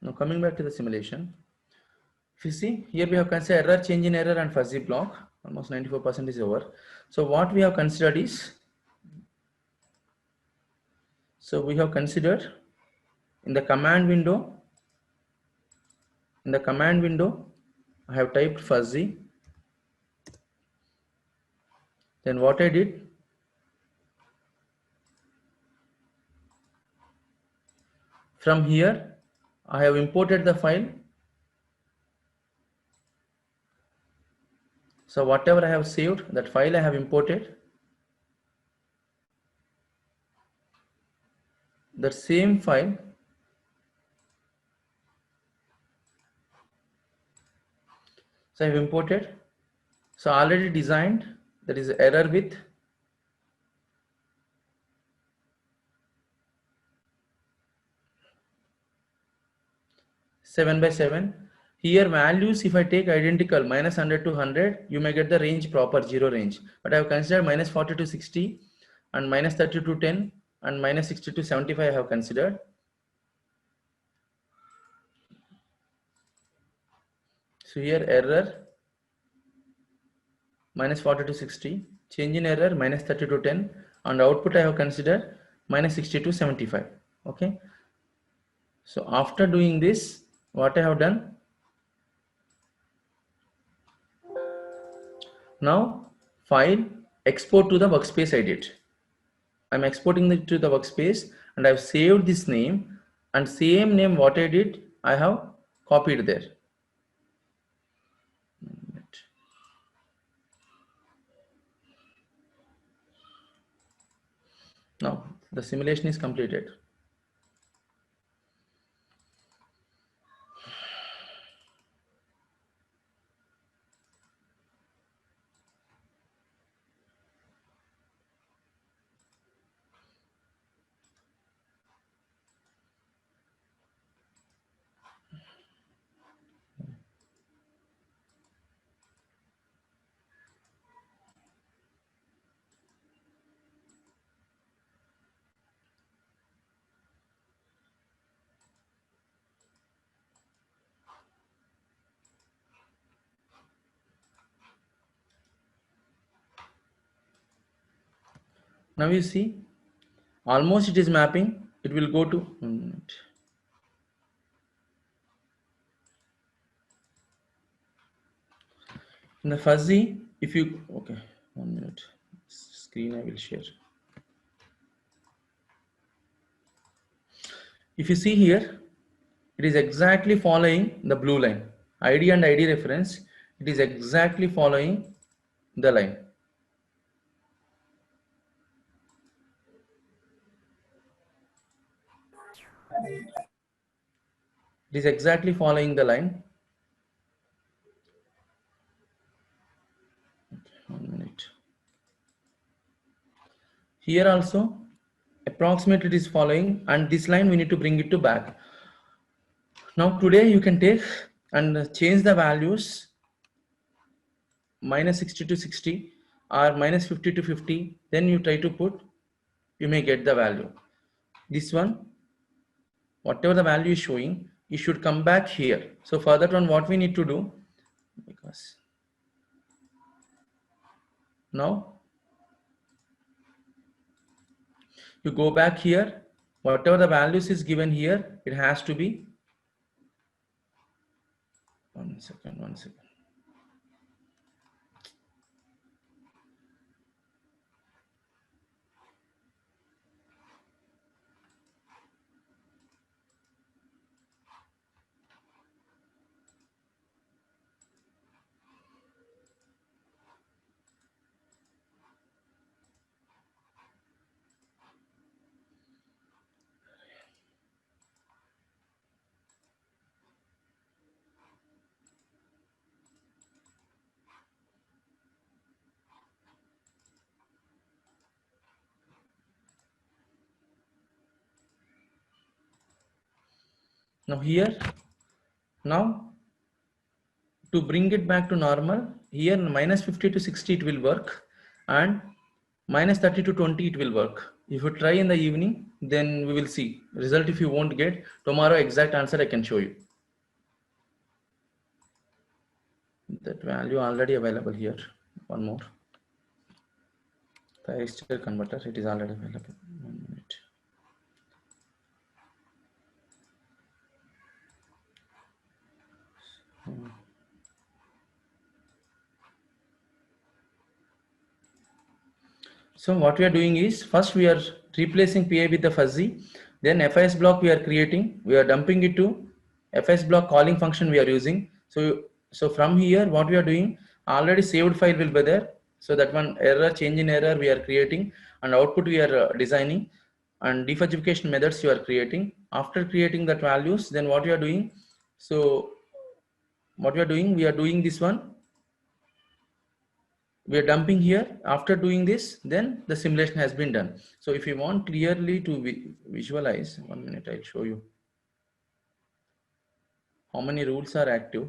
A: Now coming back to the simulation. If you see here, we have considered error, change in error and fuzzy block. Almost 94% is over. So what we have considered is, so we have considered in the command window, I have typed fuzzy. Then what I did, from here, I have imported the file. So whatever I have saved, that file I have imported. The same file, so I have imported. So already designed, that is error with seven by 7. Here values, if I take identical minus 100 to 100, you may get the range proper 0 range. But I have considered minus 40 to 60 and minus 30 to 10 and minus 60 to 75 I have considered. So here error minus 40 to 60, change in error minus 30 to 10, and output I have considered minus 60 to 75. Okay. So after doing this, what I have done, now file, export to the workspace I did. I'm exporting it to the workspace and I've saved this name, and same name what I did, I have copied there. Now the simulation is completed. Now you see, almost it is mapping. It will go to 1 minute. In the fuzzy, if you, okay, 1 minute, screen I will share. If you see here, it is exactly following the blue line, ID and ID reference. It is exactly following the line. It is exactly following the line. 1 minute. Here also approximately it is following, and this line we need to bring it to back. Now today you can take and change the values minus 60 to 60 or minus 50 to 50. Then you try to put, you may get the value. This one, whatever the value is showing, it should come back here. So for that one, what we need to do, because now you go back here, whatever the values is given here, it has to be, 1 second, 1 second. Now here, now to bring it back to normal, here minus 50 to 60 it will work, and minus 30 to 20 it will work. If you try in the evening, then we will see result. If you won't get tomorrow exact answer, I can show you. That value already available here. One more. Thyristor converter, it is already available. 1 minute. So what we are doing is, first we are replacing PI with the fuzzy, then FIS block we are creating, we are dumping it to FIS block calling function we are using. So from here what we are doing, already saved file will be there. So that one error, change in error we are creating, and output we are designing, and defuzzification methods you are creating. After creating that values, then what we are doing, so what we are doing, we are doing this one, we are dumping here. After doing this, then the simulation has been done. So if you want clearly to visualize, 1 minute, I'll show you how many rules are active.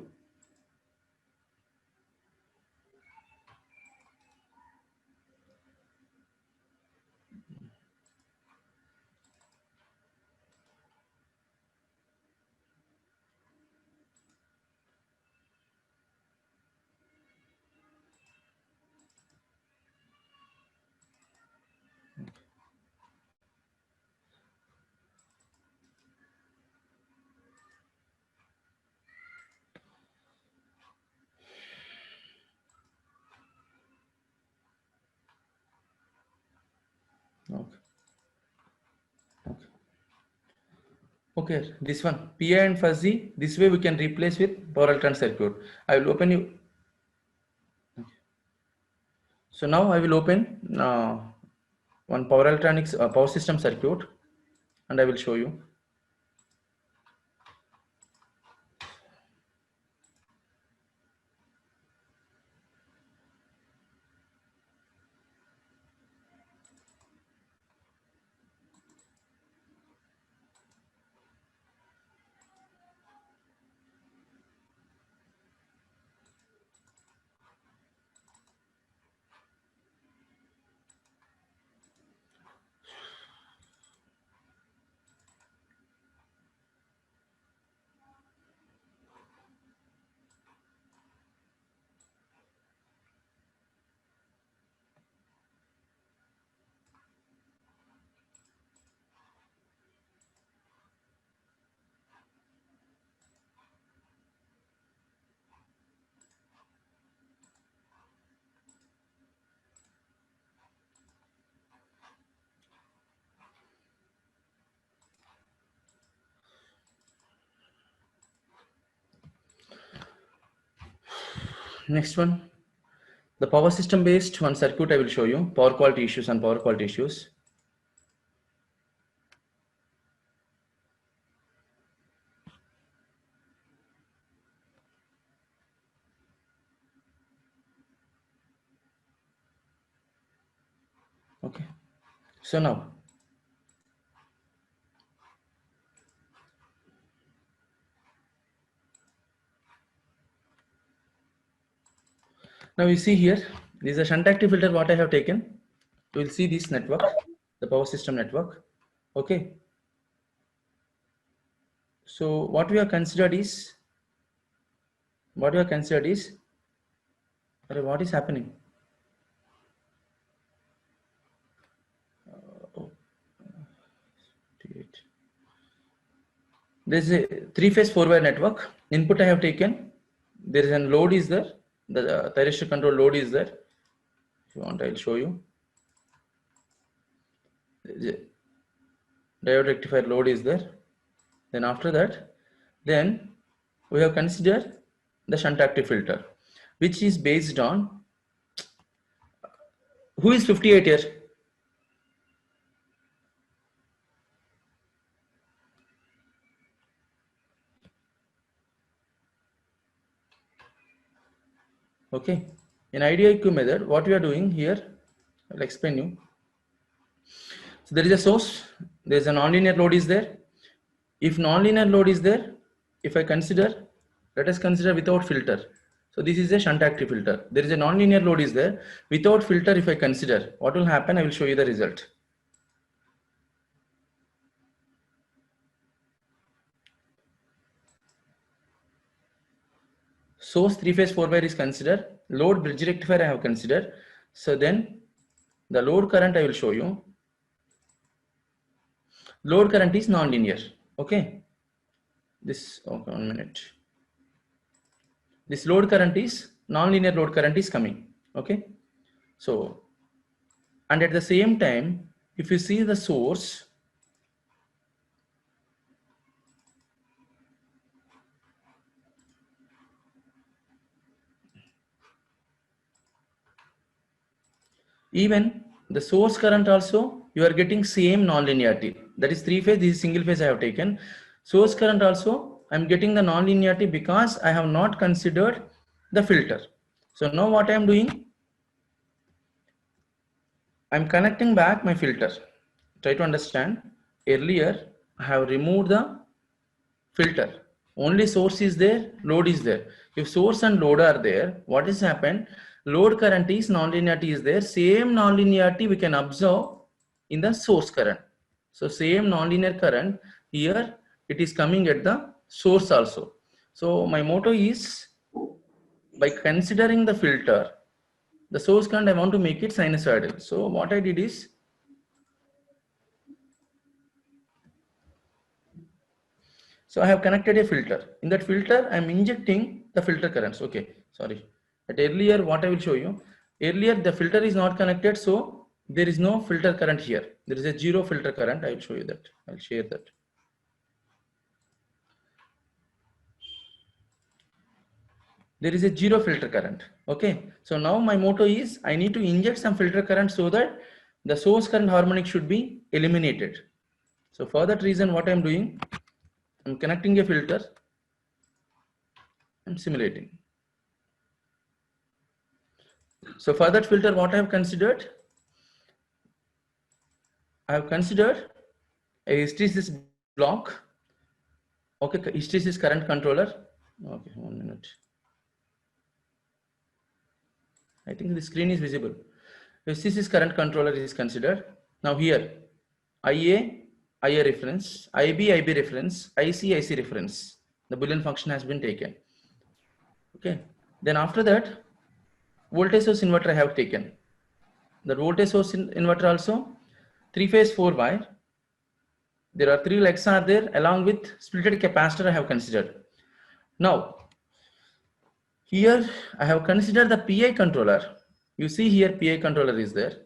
A: Okay. Okay, this one, PI and fuzzy, this way we can replace with power electronic circuit. I will open you. So now I will open one power electronics power system circuit, and I will show you. Next one, the power system based one circuit I will show you, power quality issues and power quality issues. Okay, so now you see here, this is a shunt active filter what I have taken. You will see this network, the power system network. Okay, so what we have considered is, what is happening? There's a three-phase four-wire network. Input I have taken. There is a load is there. The thyristor control load is there. If you want, I'll show you. Diode rectifier load is there. Then after that, then we have considered the shunt active filter, which is based on, who is 58 here? Okay, in IDIQ method, what we are doing here, I'll explain you. So there is a source, there is a nonlinear load is there. If nonlinear load is there, if I consider, let us consider without filter. So this is a shunt active filter. There is a nonlinear load is there. Without filter, if I consider, what will happen? I will show you the result. Source three-phase four-wire is considered. Load bridge rectifier I have considered. So then the load current I will show you. Load current is non-linear. Okay. This, okay, 1 minute. This load current is non-linear load current is coming. Okay. So, and at the same time, if you see the source, even the source current also, you are getting same non-linearity. That is three phase, this is single phase I have taken. Source current also, I am getting the non-linearity because I have not considered the filter. So now what I am doing, I am connecting back my filter. Try to understand. Earlier, I have removed the filter. Only source is there, load is there. If source and load are there, what has happened? Load current is non-linearity is there. Same non-linearity we can observe in the source current. So same non-linear current here, it is coming at the source also. So my motto is, by considering the filter, the source current I want to make it sinusoidal. So what I did is, so I have connected a filter. In that filter, I am injecting the filter currents. Okay, sorry. But earlier, what I will show you, earlier the filter is not connected, so there is no filter current here. There is a zero filter current. I will show you that. I'll share that. There is a zero filter current. Okay, so now my motto is, I need to inject some filter current so that the source current harmonic should be eliminated. So for that reason, what I'm doing, I'm connecting a filter, I'm simulating. So for that filter, what I have considered, I have considered a hysteresis block. Okay, hysteresis current controller. Okay, 1 minute. I think the screen is visible. Hysteresis current controller is considered. Now here, IA reference, IB reference, IC reference. The Boolean function has been taken. Okay. Then after that, voltage source inverter I have taken. The voltage source inverter also, three-phase four-wire. There are three legs are there, along with splitted capacitor I have considered. Now, here I have considered the PI controller. You see here PI controller is there.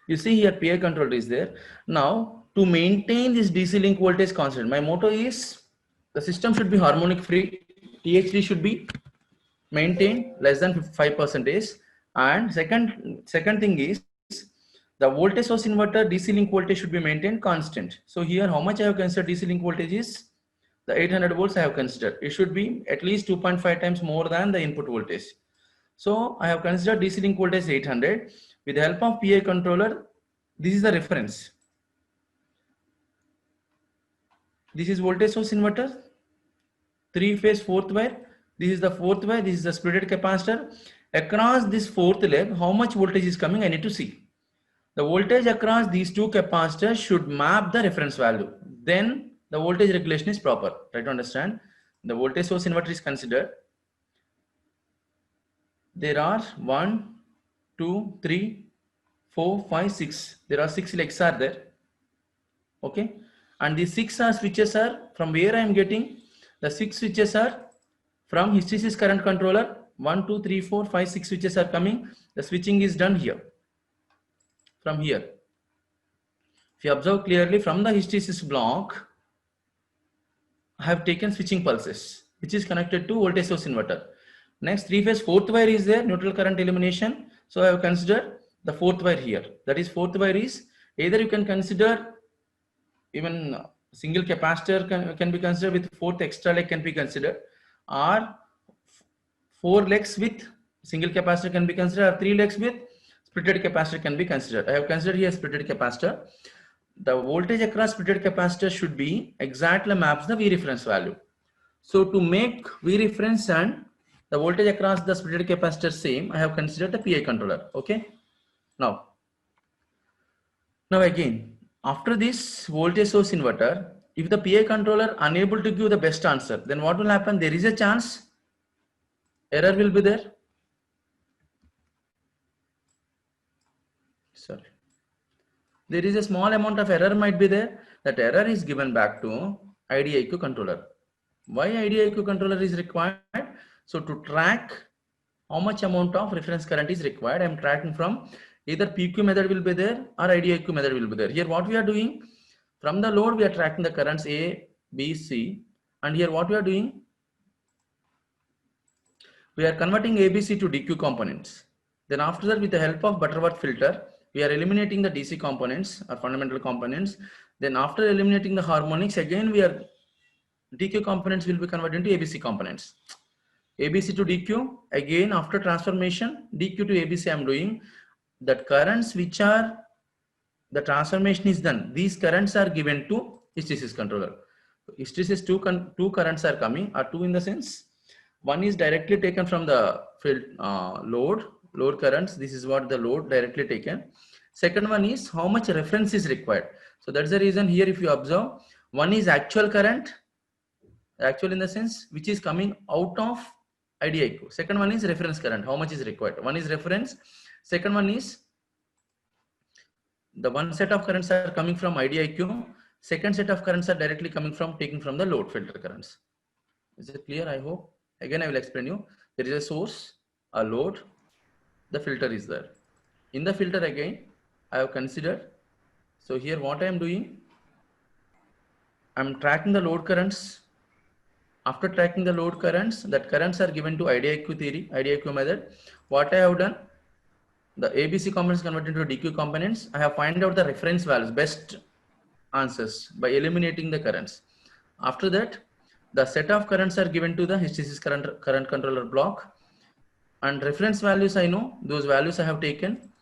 A: You see here PI controller is there. Now, to maintain this DC link voltage constant, my motto is the system should be harmonic free. THD should be maintained less than 5%. And second thing is the voltage source inverter DC link voltage should be maintained constant. So here how much I have considered DC link voltage is the 800 volts I have considered. It should be at least 2.5 times more than the input voltage. So I have considered DC link voltage 800. With the help of PI controller, this is the reference. This is voltage source inverter, 3-phase fourth wire. This is the fourth wire. This is the splitted capacitor. Across this fourth leg, how much voltage is coming? I need to see. The voltage across these two capacitors should map the reference value. Then the voltage regulation is proper. Try to understand. The voltage source inverter is considered. There are 1, 2, 3, 4, 5, 6. There are 6 legs are there. Okay. And these 6 are switches are from where I am getting. The 6 switches are from hysteresis current controller. 1, 2, 3, 4, 5, 6 switches are coming. The switching is done here. From here. If you observe clearly from the hysteresis block, I have taken switching pulses, which is connected to voltage source inverter. Next 3-phase fourth wire is there, neutral current elimination. So I have considered the fourth wire here. That is fourth wire is either you can consider even single capacitor can be considered with fourth extra leg can be considered, or 4 legs with single capacitor can be considered, or 3 legs with splitted capacitor can be considered. I have considered here splitted capacitor. The voltage across splitted capacitor should be exactly maps the V reference value. So to make V reference and the voltage across the splitted capacitor same, I have considered the PI controller. Okay. Now again, after this voltage source inverter, if the PI controller unable to give the best answer, then what will happen? There is a chance error will be there. Sorry. There is a small amount of error might be there. That error is given back to IDIQ controller. Why IDIQ controller is required? So to track how much amount of reference current is required, I am tracking from either PQ method will be there or IDIQ method will be there. Here what we are doing, from the load we are tracking the currents A, B, C, and here what we are doing, we are converting ABC to DQ components. Then after that, with the help of Butterworth filter, we are eliminating the DC components or fundamental components. Then after eliminating the harmonics, again we are DQ components will be converted into ABC components. ABC to DQ, again after transformation, DQ to ABC I am doing. That currents which are, the transformation is done. These currents are given to hysteresis controller. Hysteresis two currents are coming, or two in the sense, one is directly taken from the field load currents. This is what the load directly taken. Second one is how much reference is required. So that's the reason here if you observe, one is actual current, actual in the sense which is coming out of IDIQ. Second one is reference current, how much is required. One is reference. Second one is the one set of currents are coming from IDIQ. Second set of currents are directly coming from taking from the load filter currents. Is it clear? I hope. Again, I will explain you. There is a source, a load, the filter is there. In the filter again, I have considered. So here what I am doing, I am tracking the load currents. After tracking the load currents, that currents are given to IDIQ theory, IDIQ method. What I have done, the ABC components converted into DQ components. I have find out the reference values, best answers by eliminating the currents. After that, the set of currents are given to the hysteresis current controller block, and reference values I know, those values I have taken.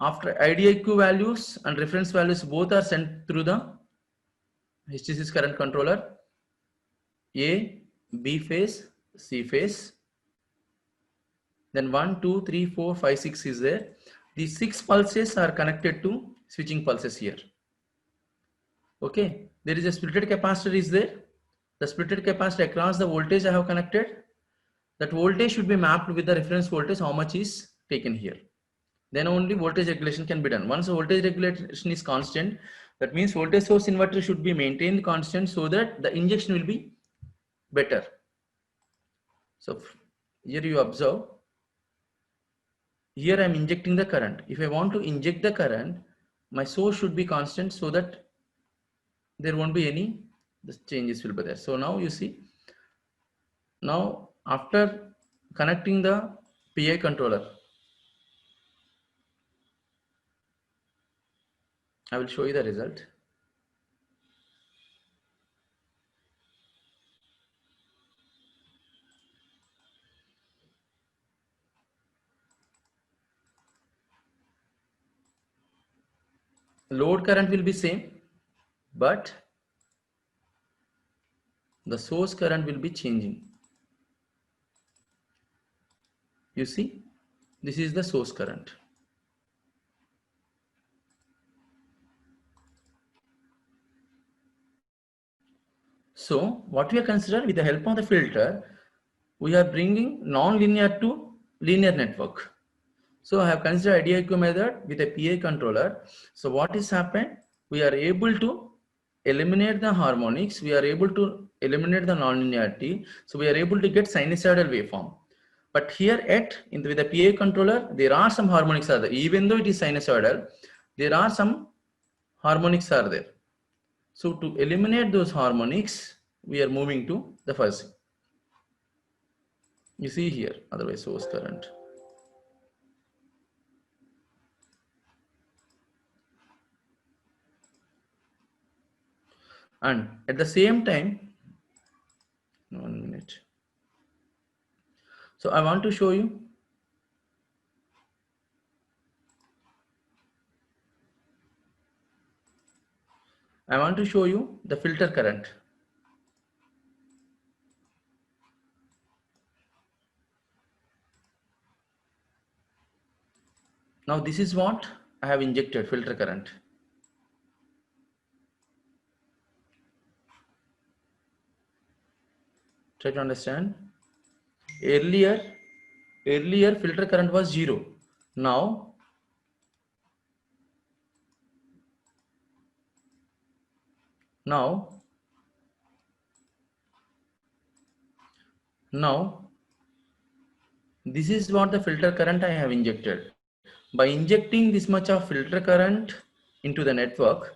A: After IDIQ values and reference values both are sent through the hysteresis current controller, A, B phase, C phase. Then 1, 2, 3, 4, 5, 6 is there. These 6 pulses are connected to switching pulses here. Okay, there is a splitted capacitor is there. The splitted capacitor across the voltage I have connected. That voltage should be mapped with the reference voltage, how much is taken here. Then only voltage regulation can be done. Once the voltage regulation is constant, that means voltage source inverter should be maintained constant so that the injection will be better. So here you observe, here I am injecting the current. If I want to inject the current, my source should be constant so that there won't be any, the changes will be there. So now you see, Now, after connecting the PI controller, I will show you the result. Load current will be same, but the source current will be changing. You see, this is the source current. So what we are considering, with the help of the filter, we are bringing non-linear to linear network. So I have considered IDIQ method with a PI controller. So what is happened? We are able to eliminate the harmonics. We are able to eliminate the non-linearity. So we are able to get sinusoidal waveform. But here with the PI controller, there are some harmonics are there. Even though it is sinusoidal, there are some harmonics are there. So to eliminate those harmonics, we are moving to the fuzzy. You see here, otherwise source current. And at the same time, 1 minute. So I want to show you. I want to show you the filter current. Now this is what I have injected, filter current. Try to understand. Earlier filter current was 0. Now this is what the filter current I have injected. By injecting this much of filter current into the network,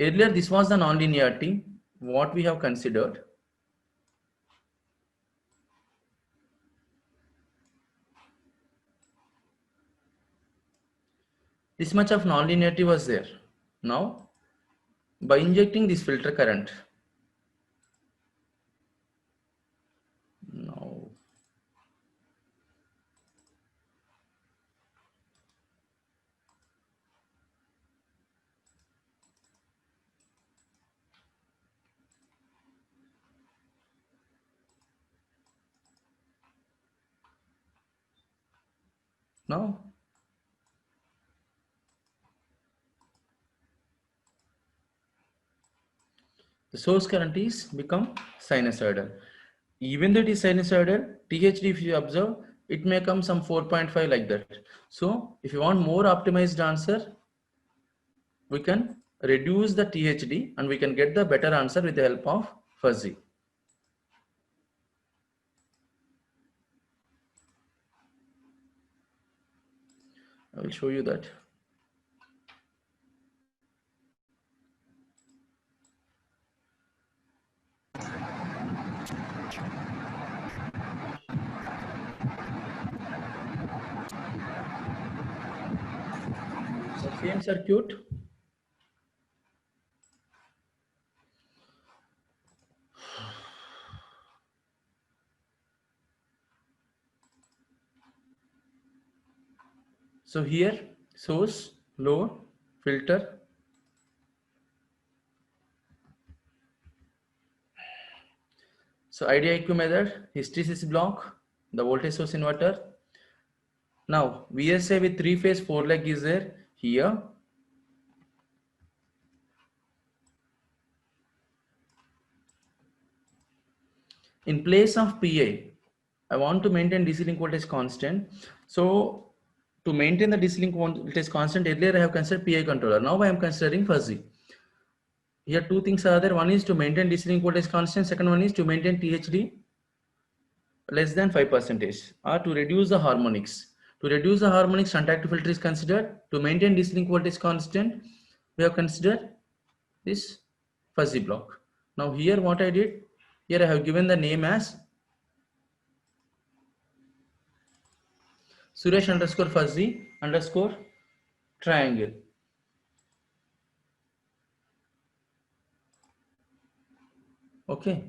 A: earlier this was the non-linearity, what we have considered. This much of non-linearity was there. Now, by injecting this filter current, now the source current is become sinusoidal. Even though it is sinusoidal, THD, if you observe, it may come some 4.5 like that. So if you want more optimized answer, we can reduce the THD and we can get the better answer with the help of fuzzy. I will show you that. So same circuit. So here source, load, filter. So IDIQ method, hysteresis block, the voltage source inverter. Now VSA with 3-phase 4-leg is there here. In place of PI, I want to maintain DC link voltage constant. So to maintain the DC link voltage constant, earlier I have considered PI controller. Now I am considering fuzzy. Here two things are there. One is to maintain DC link voltage constant. Second one is to maintain THD less than 5% or to reduce the harmonics. To reduce the harmonics, shunt active filter is considered. To maintain DC link voltage constant, we have considered this fuzzy block. Now here what I did, here I have given the name as Suresh underscore fuzzy underscore triangle. Okay.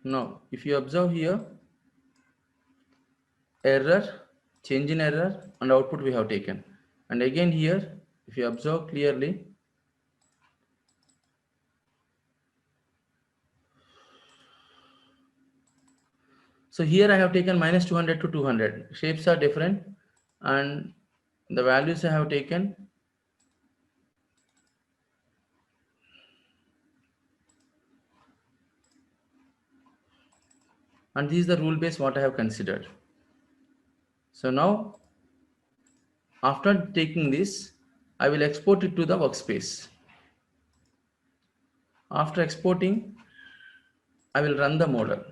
A: Now, if you observe here, error, change in error, and output we have taken. And again here, if you observe clearly, so here I have taken minus 200 to 200. Shapes are different, and the values I have taken. And this is the rule base what I have considered. So now, after taking this, I will export it to the workspace. After exporting, I will run the model.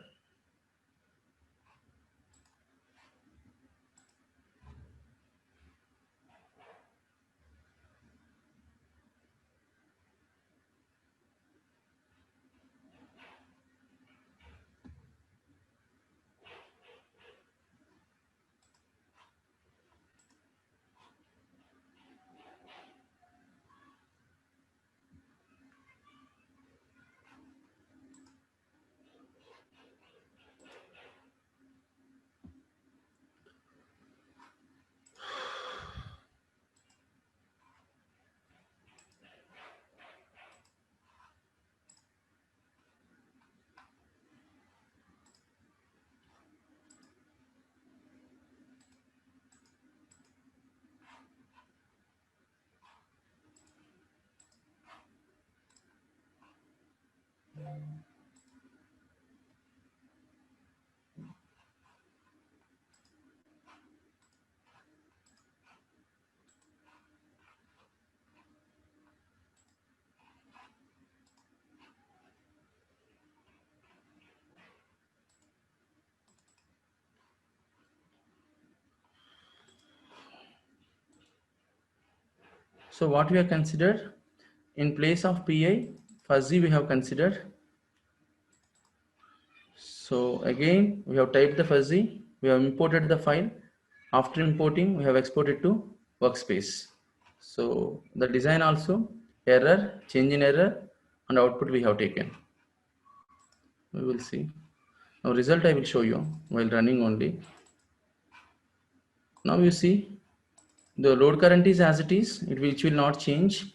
A: So what we have considered, in place of PI, fuzzy we have considered. So again, we have typed the fuzzy, we have imported the file. After importing, we have exported to workspace. So the design also, error, change in error, and output we have taken. We will see. Now result I will show you while running only. Now you see the load current is as it is, which will not change.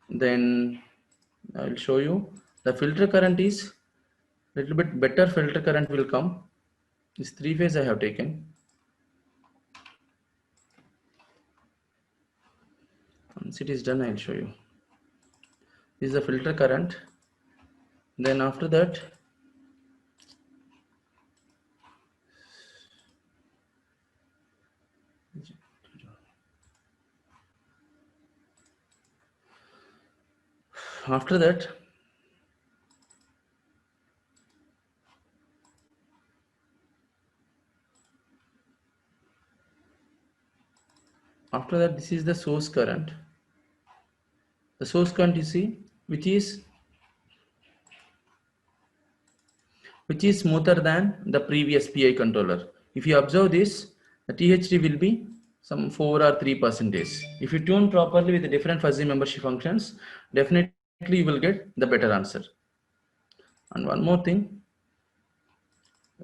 A: Then I will show you the filter current is little bit better, filter current will come. This three phase I have taken. Once it is done, I will show you. This is the filter current. Then after that, after that, this is the source current. The source current, you see, which is smoother than the previous PI controller. If you observe this, the THD will be some 4 or 3%. If you tune properly with the different fuzzy membership functions, definitely you will get the better answer. And one more thing,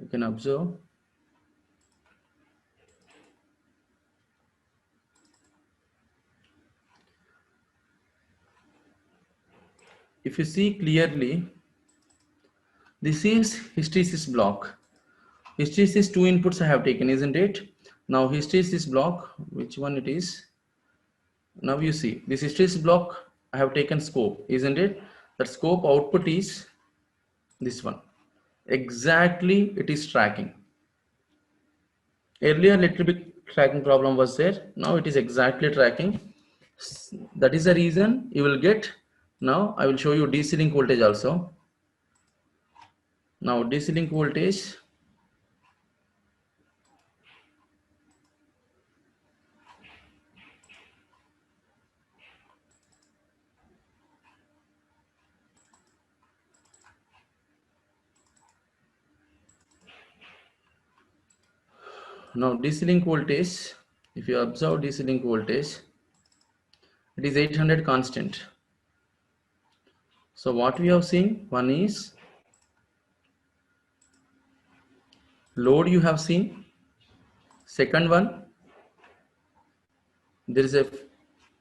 A: you can observe. If you see clearly, this is hysteresis block. Hysteresis 2 inputs I have taken, isn't it? Now hysteresis block, which one it is? Now you see this hysteresis block I have taken scope, isn't it? That scope output is this one. Exactly, it is tracking. Earlier little bit tracking problem was there. Now it is exactly tracking. That is the reason you will get. Now I will show you DC link voltage also. Now DC link voltage. Now DC link voltage, if you observe DC link voltage, it is 800 constant. So what we have seen, one is load you have seen. Second one, there is a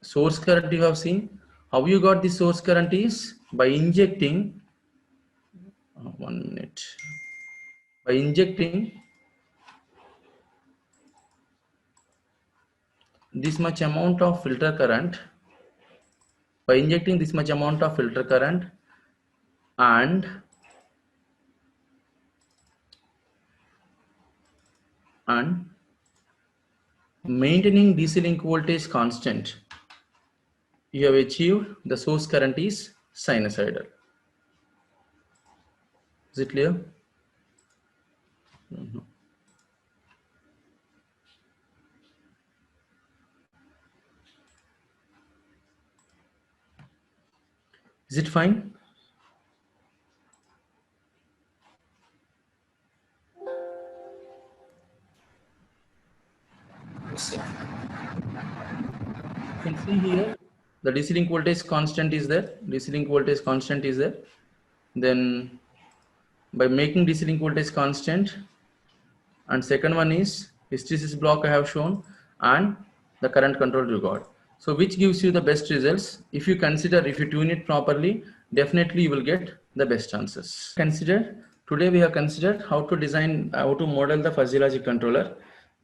A: source current you have seen. How you got the source current is by injecting, 1 minute, by injecting this much amount of filter current, and maintaining DC link voltage constant, you have achieved the source current is sinusoidal. Is it clear? Is it fine? You can see here the DC link voltage constant is there. DC link voltage constant is there. Then by making DC link voltage constant, and second one is hysteresis block I have shown, and the current control you got. So which gives you the best results? If you consider, if you tune it properly, definitely you will get the best answers. Today we have considered how to design, how to model the fuzzy logic controller.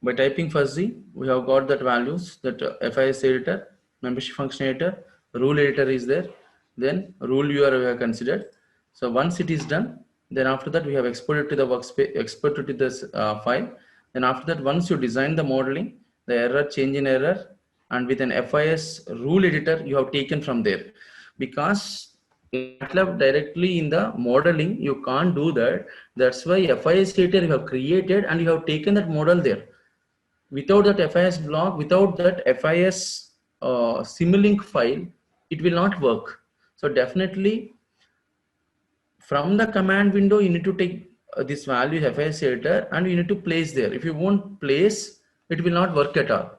A: By typing fuzzy, we have got that values, that FIS editor, membership function editor, rule editor is there, then rule viewer we have considered. So once it is done, then after that we have exported to the workspace, exported to this file. Then after that, once you design the modeling, the error, change in error, and with an FIS rule editor you have taken from there. Because MATLAB directly in the modeling you can't do that. That's why FIS editor you have created and you have taken that model there. Without that FIS block, without that FIS Simulink file, it will not work. So definitely from the command window, you need to take this value FIS editor and you need to place there. If you won't place, it will not work at all.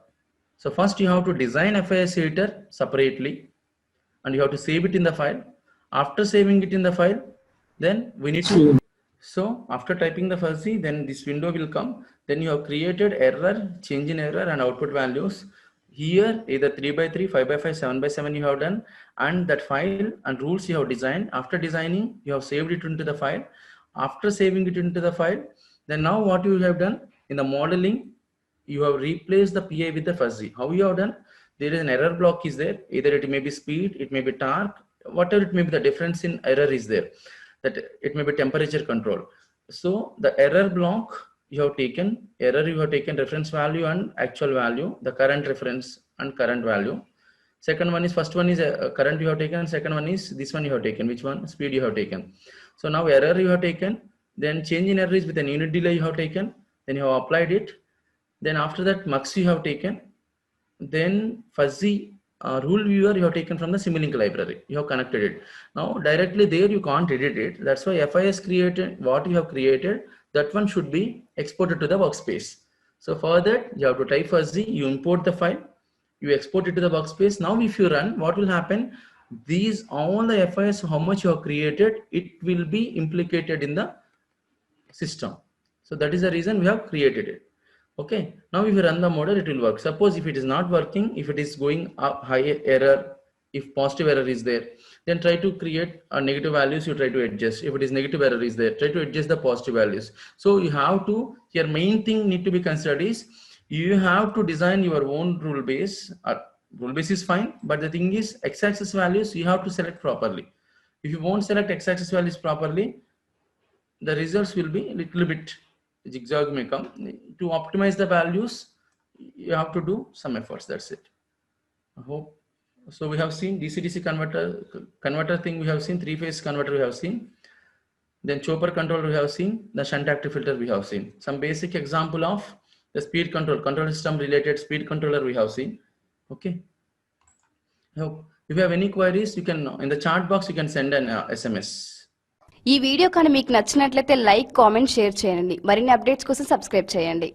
A: So first you have to design FIS editor separately and you have to save it in the file. After saving it in the file, then we need to, so after typing the fuzzy, then this window will come. Then you have created error, change in error and output values. Here either 3x3, 5x5, 7x7 you have done, and that file and rules you have designed. After designing, you have saved it into the file. After saving it into the file, then now what you have done in the modeling, you have replaced the PI with the fuzzy. How you have done? There is an error block is there. Either it may be speed, it may be torque, whatever it may be, the difference in error is there. That it may be temperature control. So the error block you have taken, reference value and actual value, the current reference and current value. Second one is, first one is current you have taken, second one is this one you have taken, which one? Speed you have taken. So now error you have taken, then change in error is with an unit delay you have taken, then you have applied it. Then after that mux you have taken, then fuzzy rule viewer you have taken from the Simulink library. You have connected it. Now directly there you can't edit it. That's why FIS created what you have created. That one should be exported to the workspace. So for that you have to type fuzzy. You import the file. You export it to the workspace. Now if you run, what will happen? These all the FIS how much you have created, it will be implicated in the system. So that is the reason we have created it. Okay, now if you run the model, it will work. Suppose if it is not working, if it is going up high error, if positive error is there, then try to create a negative values, you try to adjust. If it is negative error is there, try to adjust the positive values. So you have to, your main thing need to be considered is you have to design your own rule base. Rule base is fine, but the thing is x-axis values you have to select properly. If you won't select x-axis values properly, the results will be a little bit zigzag may come. To optimize the values, you have to do some efforts. That's it. I hope. So we have seen DC-DC converter thing. We have seen three-phase converter. We have seen. Then chopper controller we have seen. The shunt active filter we have seen. Some basic example of the speed control system related speed controller we have seen. Okay. I hope. If you have any queries, you can in the chat box you can send an SMS.
C: ఈ video కానీ మీకు నచ్చినట్లయితే like, comment, share చేయండి. మరిన్ని updates కోసం subscribe చేయండి.